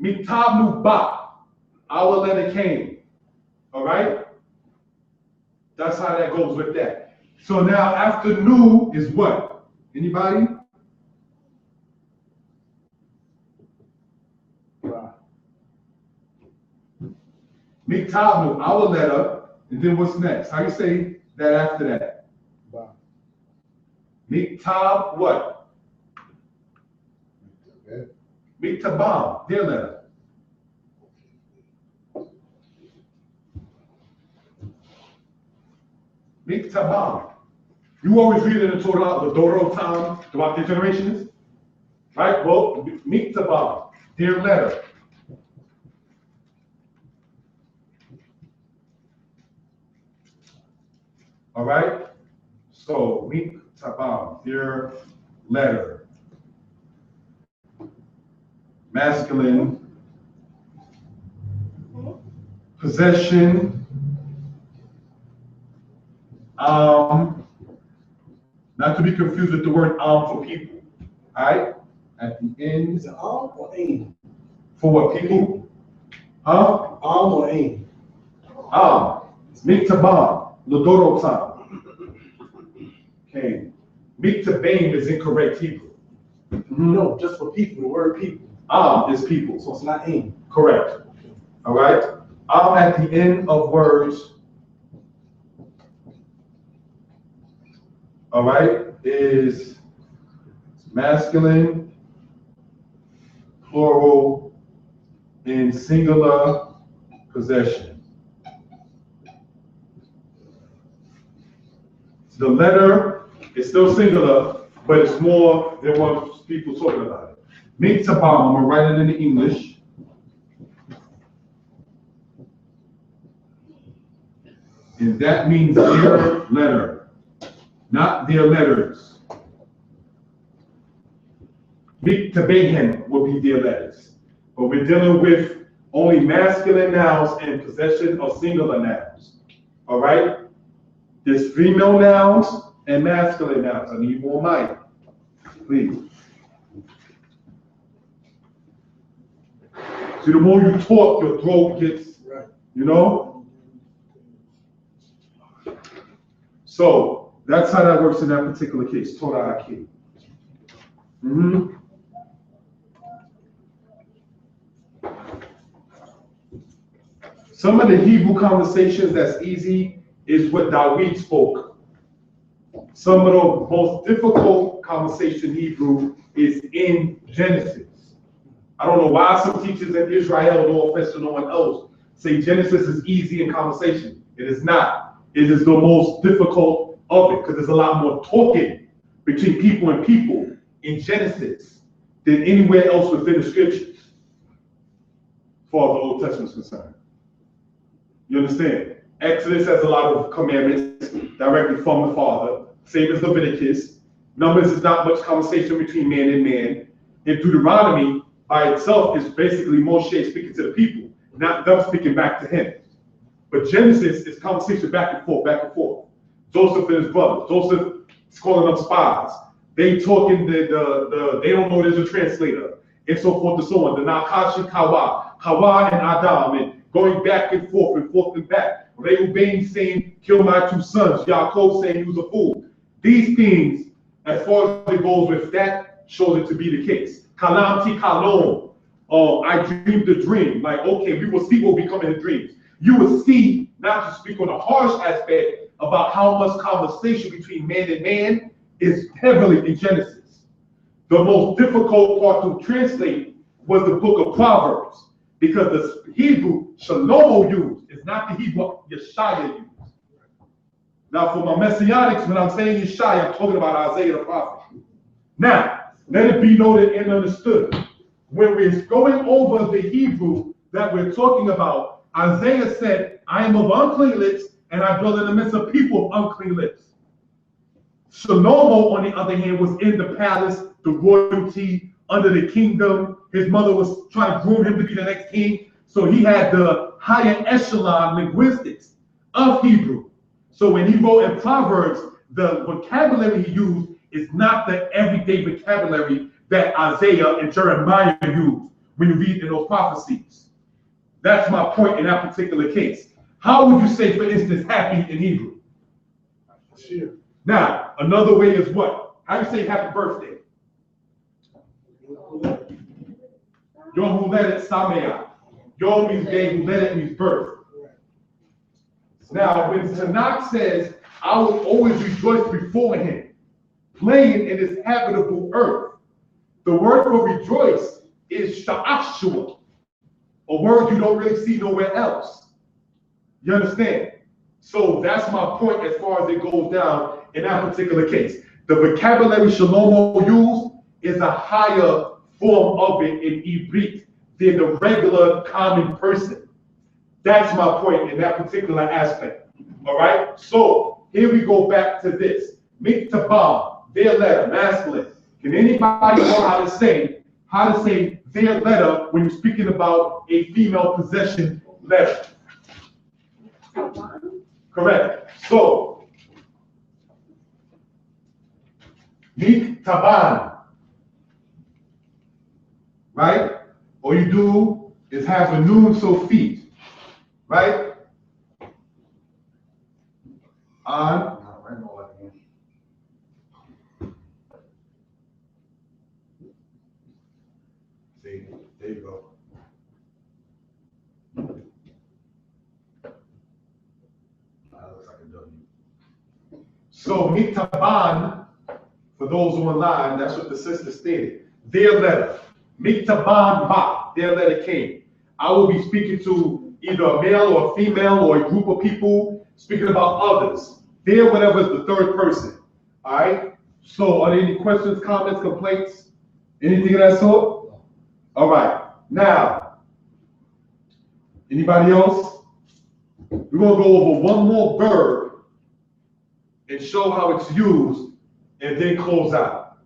Miktav nu ba. Our letter came. All right? That's how that goes with that. So now after nu is what? Anybody? Miktav nu, our letter, and then what's next? How you say that after that? Ba. Miktav what? Okay. Miktabam, their letter. Miktabam. You always read it in the Torah, the Dorotam, throughout their generations. Right? Well, Miktabam, their letter. All right? So, Miktabam, their letter. Masculine. Possession. Not to be confused with the word for people. All right? At the end. Is it or aim? For what, people? Huh? Or aim? Miktabam, Lodorotam. Okay. Miktabam is incorrect Hebrew. No, just for people, the word people. Is people. So it's not aim. Correct. All right? At the end of words. All right, is masculine, plural, and singular possession. The letter is still singular, but it's more than what people talking about it. Miktabam, I'm gonna write it in the English. And that means their letter, not their letters. Miktabehen will be their letters. But we're dealing with only masculine nouns and possession of singular nouns. All right? There's female nouns and masculine nouns. I need more mic, please. See, the more you talk, your throat gets, Right. you know? So that's how that works in that particular case, Torah Aki. Mhm. Some of the Hebrew conversations that's easy is what Dawid spoke. Some of the most difficult conversation in Hebrew is in Genesis. I don't know why some teachers in Israel, no offense to no one else, say Genesis is easy in conversation. It is not. It is the most difficult of it because there's a lot more talking between people and people in Genesis than anywhere else within the scriptures, as far as the Old Testament is concerned. You understand? Exodus has a lot of commandments directly from the Father, same as Leviticus. Numbers is not much conversation between man and man. And Deuteronomy by itself is basically Moshe speaking to the people, not them speaking back to him. But Genesis is conversation back and forth, back and forth. Joseph and his brothers. Joseph is calling them spies. They talking they don't know there's a translator, and so forth and so on. The Nakashi Kawa and Adam, and going back and forth and back. Reuben saying, kill my two sons. Yaakov saying he was a fool. These things, as far as it goes with that, shows it to be the case. Kalam ti kalom. I dreamed a dream. Like, okay, we will see what will become in the dreams. You will see, not to speak on the harsh aspect, about how much conversation between man and man is heavily in Genesis. The most difficult part to translate was the book of Proverbs, because the Hebrew Shlomo used is not the Hebrew Yeshaya used. Now, for my messianics, when I'm saying Yeshaya, I'm talking about Isaiah the prophet. Now, let it be noted and understood. When we're going over the Hebrew that we're talking about, Isaiah said, I am of unclean lips, and I dwell in the midst of people of unclean lips. Shlomo, on the other hand, was in the palace, the royalty, under the kingdom. His mother was trying to groom him to be the next king. So he had the higher echelon linguistics of Hebrew. So when he wrote in Proverbs, the vocabulary he used is not the everyday vocabulary that Isaiah and Jeremiah used when you read in those prophecies. That's my point in that particular case. How would you say, for instance, happy in Hebrew? Sure. Now, another way is what? How do you say happy birthday? Yom Huledet Sameach. Yom means day, Huledet means birth. Now, when Tanakh says, I will always rejoice before him, playing in his habitable earth, the word for rejoice is sha'ashua, a word you don't really see nowhere else. You understand? So that's my point as far as it goes down in that particular case. The vocabulary Shlomo used is a higher form of it in Ibrit than the regular common person. That's my point in that particular aspect. All right? So here we go back to this. Miktabah, their letter, masculine. Can anybody know how to say their letter when you're speaking about a female possession letter? Correct. So, Miktaban, right? All you do is have a noon so feet, right? On. See, there you go. Looks like a W. So Miktaban, for those online, that's what the sister stated. Their letter. Miktaban ba, their letter came. I will be speaking to either a male or a female or a group of people, speaking about others. Their whatever is the third person. All right? So are there any questions, comments, complaints? Anything of that sort? All right. Now, anybody else? We're going to go over one more verb and show how it's used and then close out.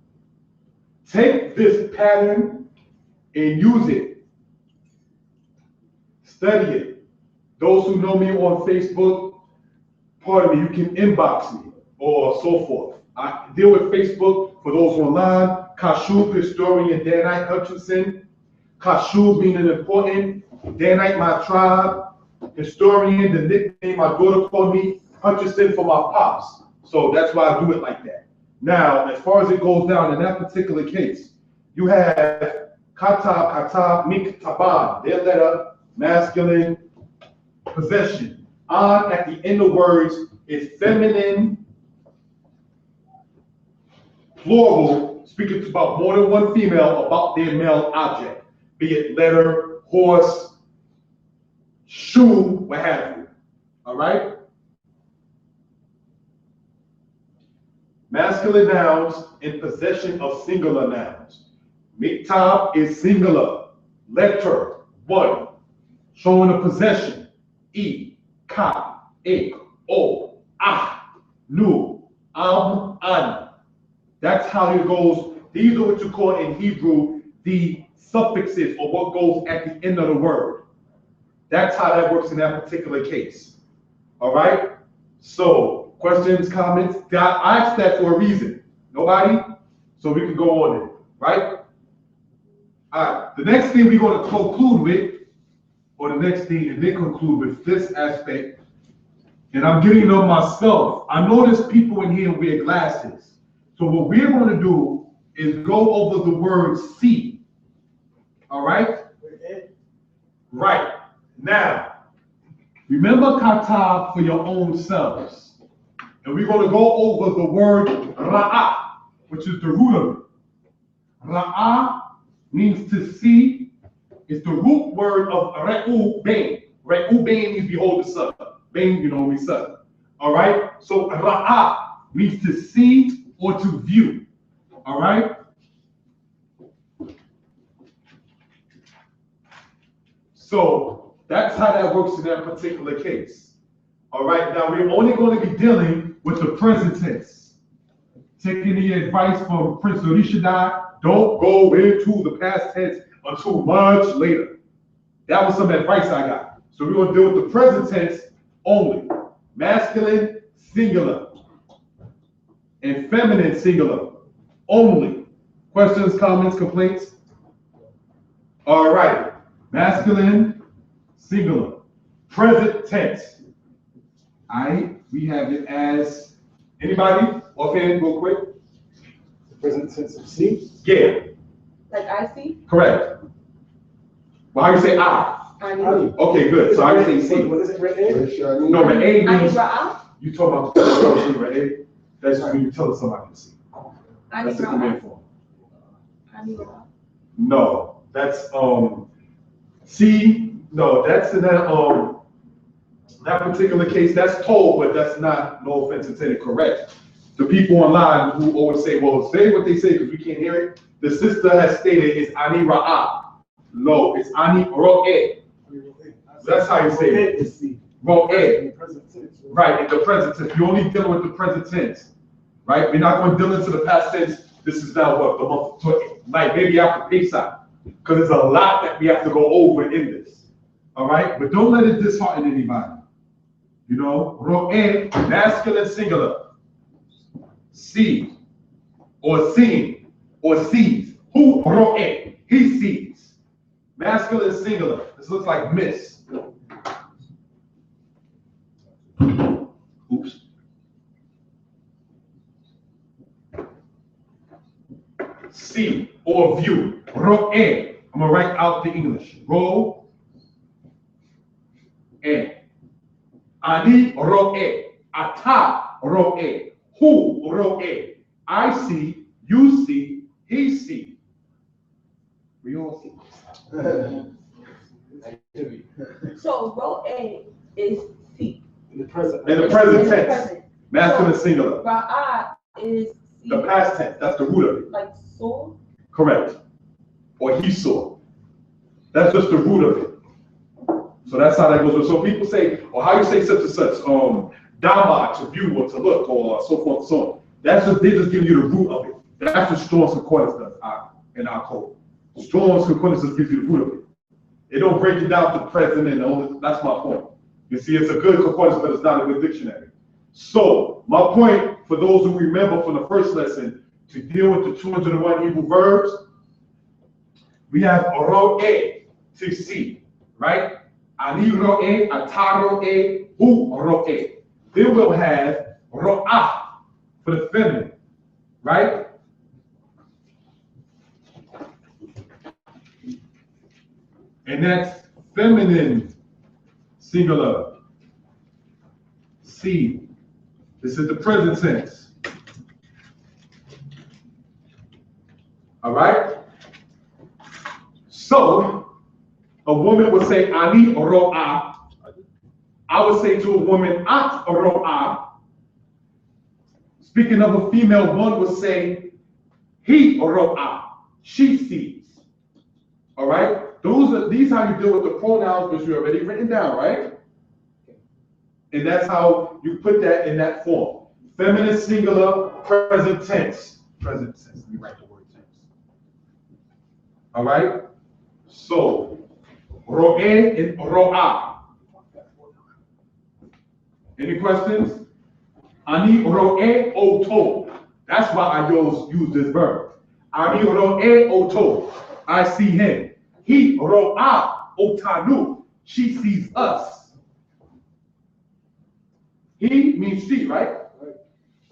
Take this pattern and use it. Study it. Those who know me on Facebook, pardon me, you can inbox me or so forth. I deal with Facebook for those online. Kashub, historian Danite Hutchinson. Kashub meaning important. Danite, my tribe. Historian, the nickname my daughter called me, Hutchinson for my pops. So that's why I do it like that. Now, as far as it goes down in that particular case, you have kata, kata, miktaban, their letter, masculine, possession. On at the end of words is feminine, plural, speaking about more than one female about their male object, be it letter, horse, shoe, what have you. All right? Masculine nouns in possession of singular nouns. Miktab is singular. Letter, one. Showing a possession. E, ka, ek, o, ah, nu, an. That's how it goes. These are what you call in Hebrew the suffixes, or what goes at the end of the word. That's how that works in that particular case. All right? So, questions, comments? I asked that for a reason. Nobody? So we can go on it, right? All right. The next thing we're going to conclude with, or the next thing, and then conclude with this aspect, and I'm getting it on myself. I notice people in here wear glasses. So what we're going to do is go over the word see. All right? Right. Now, remember kata for your own selves. And we're going to go over the word ra'ah, which is the root of it. Ra'ah means to see. It's the root word of re'u bain. Re'u bain means behold the sun. Bain, you know, means sun. All right? So ra'ah means to see or to view. All right? So that's how that works in that particular case. All right, now we're only going to be dealing with the present tense. Taking the advice from Prince Orishadai, don't go into the past tense until much later. That was some advice I got. So we're going to deal with the present tense only. Masculine, singular. And feminine, singular. Only. Questions, comments, complaints? All right. Masculine, singular. Present tense. All right, we have it as, anybody? Offhand, real quick. The present tense of see. Yeah, Like I see. correct. Well, how you say I? I need. Okay, good. So I say see. What is it, red A? No, but A I need means, ra'ah. you talk about right? A? That's when you tell somebody to see. I That's need the command ra'ah. form. I need ra'ah. No, that's, see, no, that's in that particular case, that's told, but that's not, no offense intended, correct. The people online who always say, well, say what they say because we can't hear it. The sister has stated it's ani ra'ah. No, it's ani ro'eh. That's how you say it. Is see. Ro'eh. In the present tense. Right, in the present tense. You're only dealing with the present tense. Right? We're not going to deal into the past tense. This is now what? The month, like maybe after Pesach. Because there's a lot that we have to go over in this. All right? But don't let it dishearten anybody. You know, ro'eh, masculine singular. See, or seen, or sees. Who ro'eh? He sees. Masculine singular. This looks like miss. Oops. See or view. Ro'eh. I'm gonna write out the English. Ro'eh. Ani ro'eh. Ata ro'eh. Who ro'eh. I see, you see, he see. We all see. So ra'ah is see. In the present. In the In present the tense. present. Masculine So, singular. Ra'ah is see. The past tense. That's the root of it. Like saw. Correct. Or he saw. That's just the root of it. So that's how that goes. So people say, or how you say such and such, dama, to view or to look, or so forth and so on. That's just, they just give you the root of it. That's what Strong's Concordance does in our code. Strong's Concordance just gives you the root of it. It don't break it down to present and all. That's my point. You see, it's a good concordance, but it's not a good dictionary. So my point for those who remember from the first lesson, to deal with the 201 Hebrew verbs, we have ro'eh, to see, right? Ani ro'eh, ata ro'eh, hu ro'eh. Then we'll have ro'ah for the feminine, right? And that's feminine singular. See, this is the present tense. All right? So, a woman would say, ani ro'a. I would say to a woman, at ro'a. Speaking of a female, one would say, he ro'a. She sees. All right? These how you deal with the pronouns, which you already written down, right? And that's how you put that in that form. Feminine singular, present tense. Present tense. Let me write the word tense. All right? So, ro'e and ro'a. Any questions? Ani ro'e oto. That's why I use this verb. Ani ro'e oto. I see him. He ro'a otanu. She sees us. He means she, right?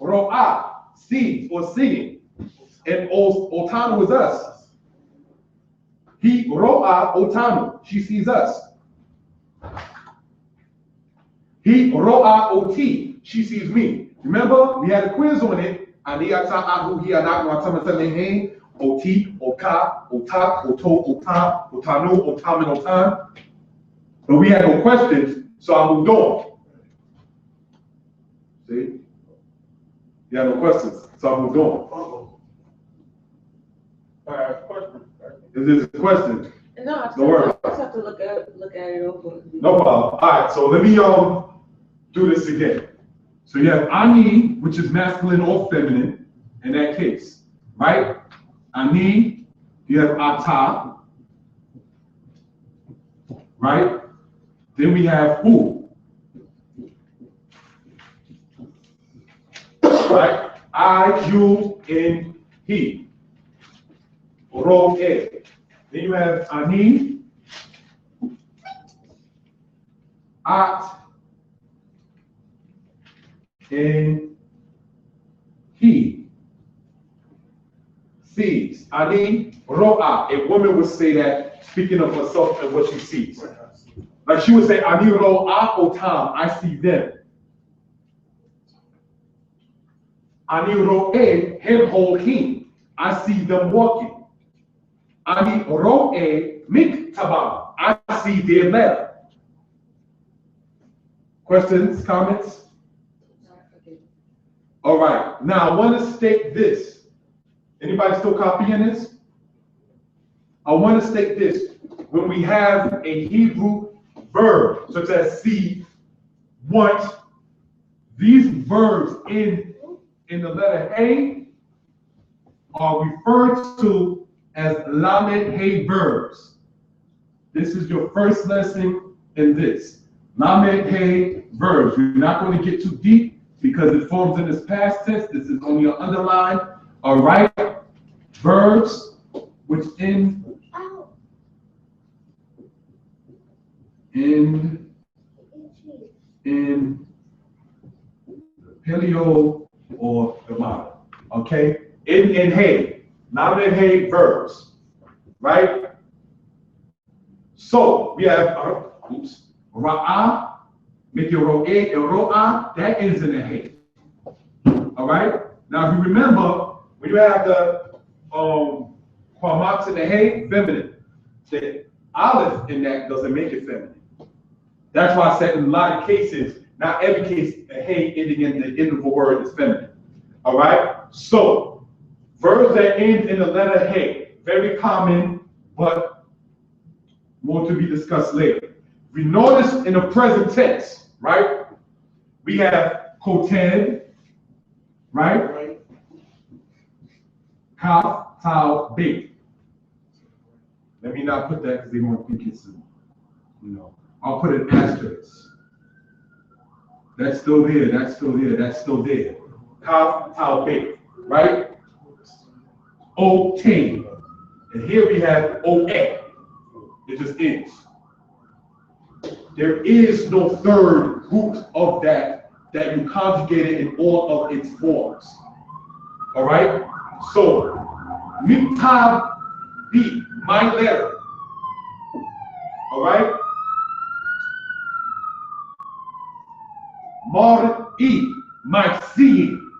Ro'a, sees or seeing. And otanu is us. He ro'a otanu. She sees us. He ro'a oti. She sees me. Remember, we had a quiz on it. Ani ata ahu hi anak watamatamehen. Oti, oka, otak, oto, otam, otanu, otam, and otan. But we had no questions, so I moved on. See? You had no questions, so I moved on. Question. Is this a question? No, I just, Don't worry. I just have to look at it over. No problem. All right, so let me do this again. So you have ani, which is masculine or feminine in that case, right? Ani, you have ata, right? Then we have hu, right? I, you, and he. Ro, e. Then you have ani, at, and he. Sees. Ani ro'a. A woman would say that, speaking of herself and what she sees. Like she would say, Ani ro'a otam. I see them. Ani ro'e him holkim. I see them walking. Ani ro'e miktabam. I see their letter. Questions, comments? All right. Now I want to state this. Anybody still copying this? I want to state this. When we have a Hebrew verb, such as see, want, these verbs in the letter Hey are referred to as Lamed Hey verbs. This is your first lesson in this. Lamed Hey verbs. We're not going to get too deep because it forms in this past tense. This is only an underline. All right, verbs which end in paleo or the model. Okay, in hey, not in hey verbs, right? So we have ra'a, make your ro'e and ro'a, that ends in a hey. All right. Now, if you remember, when you have the quamats in the hey, feminine, the aleph in that doesn't make it feminine. That's why I said in a lot of cases, not every case, a hey ending in the end of a word is feminine. All right? So, verbs that end in the letter hey, very common, but more to be discussed later. We notice in the present tense, right? We have koten, right? Kaf, tau, bait. Let me not put that because they won't think it's, I'll put an asterisk. That's still there, that's still there, that's still there. Kaf, tau, bait, right? O-T. And here we have O-A. It just ends. There is no third root of that you conjugated in all of its forms. All right? So, mitab B, my letter. All right? Mar'i, my seeing.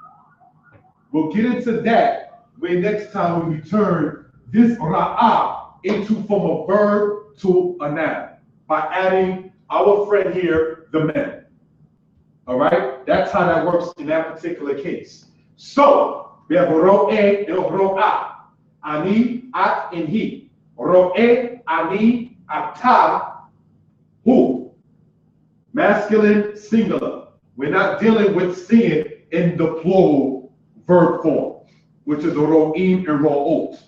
We'll get into that when next time we turn this ra'a into from a verb to a noun by adding our friend here, the man. All right? That's how that works in that particular case. So, we have ro'e and ro'a. Ani, at, and he. Ro'e, ani, ata, who. Masculine, singular. We're not dealing with seeing in the plural verb form, which is ro'im and ro'ot.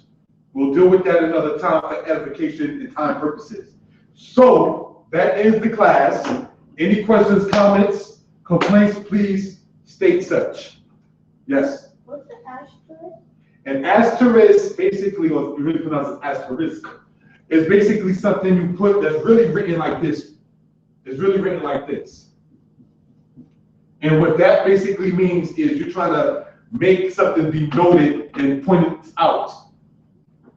We'll deal with that another time for edification and time purposes. So, that is the class. Any questions, comments, complaints, please state such. Yes? What's the asterisk? An asterisk, basically, or you really pronounce it asterisk, is basically something you put that's really written like this. It's really written like this. And what that basically means is you're trying to make something be noted and pointed out.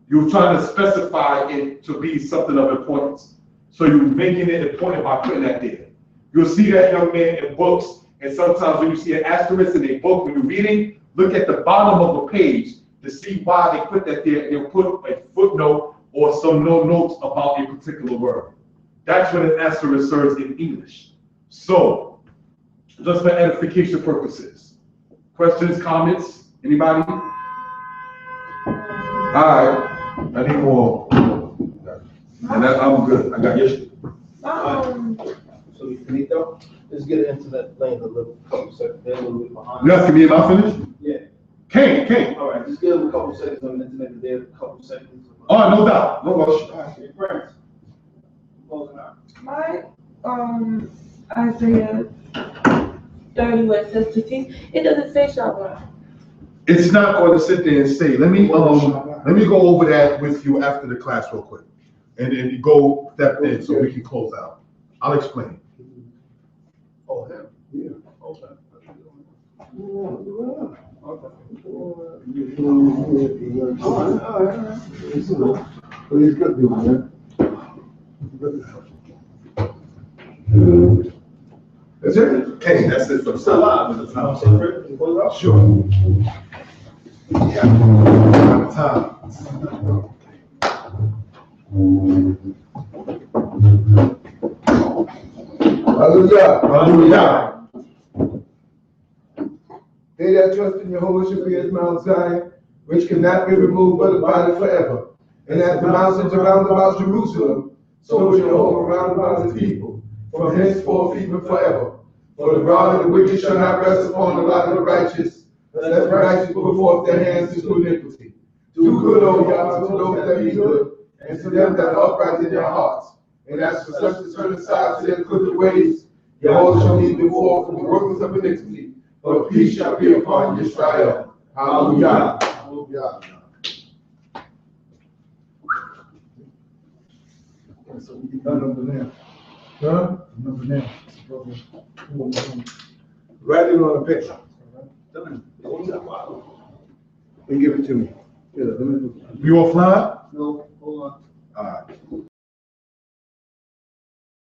You're trying to specify it to be something of importance. So you're making it important by putting that there. You'll see that, young man, in books, and sometimes when you see an asterisk in a book, when you're reading, look at the bottom of the page to see why they put that there. They'll put a footnote or some notes about a particular word. That's what an asterisk serves in English. So, just for edification purposes. Questions, comments, anybody? All right, I need more. And that, I'm good, I got you. So Benito, let's get into that lane a little couple seconds, they're a little bit behind. You asking me if I finished? Yeah, Kane. all right, just give them a couple seconds on the internet, there, a couple seconds. Oh, no doubt, no rush. All right, your friends. Closing out. My, Isaiah 30, where it says 15, it doesn't say Shabbat. It's not going to sit there and say, let me go over that with you after the class real quick. And then you go step in so we can close out. I'll explain. Oh, him? Yeah. Okay. Please good, man. That's it? Hey, that's it. I'm still alive, is it? I'm saying, Chris, you close out? Sure. Yeah. Time. Hallelujah. Hallelujah. They that trust in Jehovah shall be as Mount Zion, which cannot be removed but abideth forever. And as the mountains around about Jerusalem, so shall Jehovah round about his people, from henceforth even forever. For the rod of the wicked shall not rest upon the lot of the righteous, lest the righteous put forth their hands to do iniquity. Do good, O God, to those that be good, and to them that are upright in their hearts. And as for such as turn aside to their crooked ways, Jehovah shall lead before from the workers of iniquity, but peace shall be upon Israel. Hallelujah. Hallelujah. So we get done over there. Huh? Number now. Write it on a paper. And give it to me. You offline? No, hold on. All right.